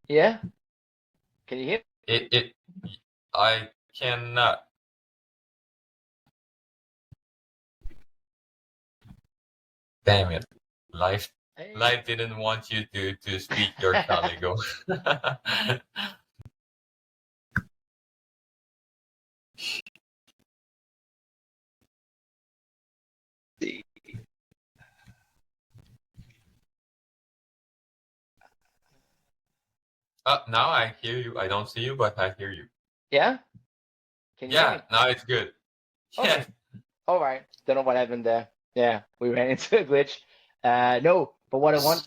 Speaker 2: Yeah, can you hear
Speaker 1: It I cannot. Damn it. Life
Speaker 2: me?
Speaker 1: life didn't want you to speak your Caligo.
Speaker 2: Hey.
Speaker 1: Now I hear you. I don't see you, but I hear you.
Speaker 2: Yeah, can you hear
Speaker 1: Yeah,
Speaker 2: me?
Speaker 1: now it's good. Yes.
Speaker 2: Okay. All right. Don't know what happened there. Yeah, we ran into a glitch. No, but what I want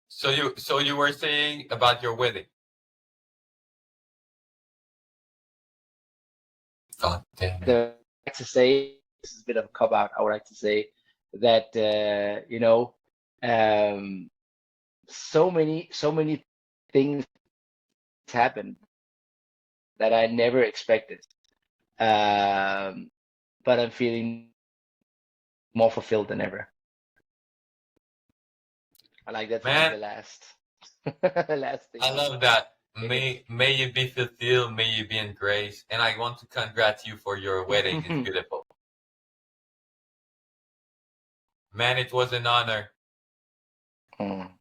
Speaker 1: So you were saying about your wedding. God damn it.
Speaker 2: to, like to say, this is a bit of a cop out. I would like to say that um, so many things happened that I never expected. Um, but I'm feeling more fulfilled than ever. I like that to be
Speaker 1: Man,
Speaker 2: the last last thing
Speaker 1: I
Speaker 2: on
Speaker 1: love
Speaker 2: my
Speaker 1: that.
Speaker 2: image.
Speaker 1: May you be fulfilled, may you be in grace, and I want to congratulate you for your wedding. It's beautiful. Man, it was an honor.
Speaker 2: Mm.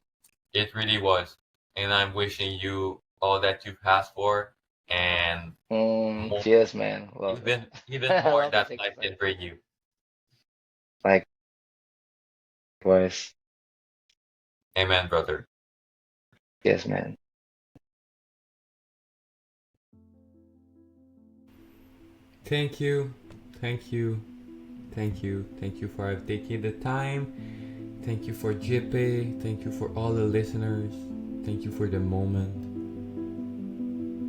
Speaker 1: It really was. And I'm wishing you all that you've asked for and more,
Speaker 2: Cheers, man. Love it.
Speaker 1: even
Speaker 2: I
Speaker 1: more
Speaker 2: love this
Speaker 1: that life
Speaker 2: exercise.
Speaker 1: can bring you.
Speaker 2: Likewise.
Speaker 1: Amen, brother.
Speaker 2: Yes, man.
Speaker 1: Thank you, thank you, thank you for taking the time. Thank you for Jeppe. Thank you for all the listeners. Thank you for the moment.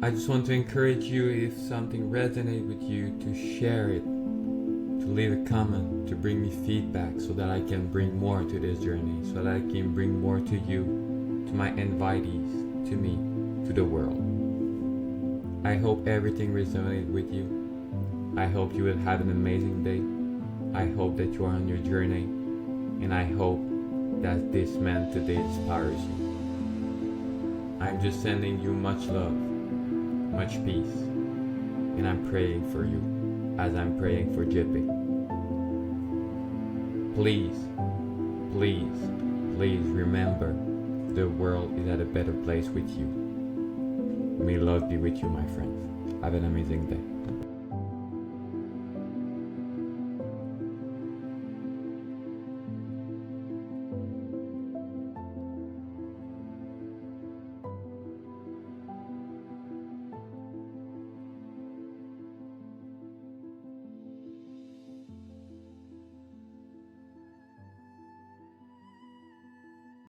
Speaker 1: I just want to encourage you, if something resonates with you, to share it, to leave a comment, to bring me feedback so that I can bring more to this journey, so that I can bring more to you, to my invitees, to me, to the world. I hope everything resonated with you. I hope you will have an amazing day. I hope that you are on your journey, and I hope that this man today inspires you. I'm just sending you much love, much peace, and I'm praying for you as I'm praying for Jeppe. Please, please, please remember the world is at a better place with you. May love be with you, my friends. Have an amazing day.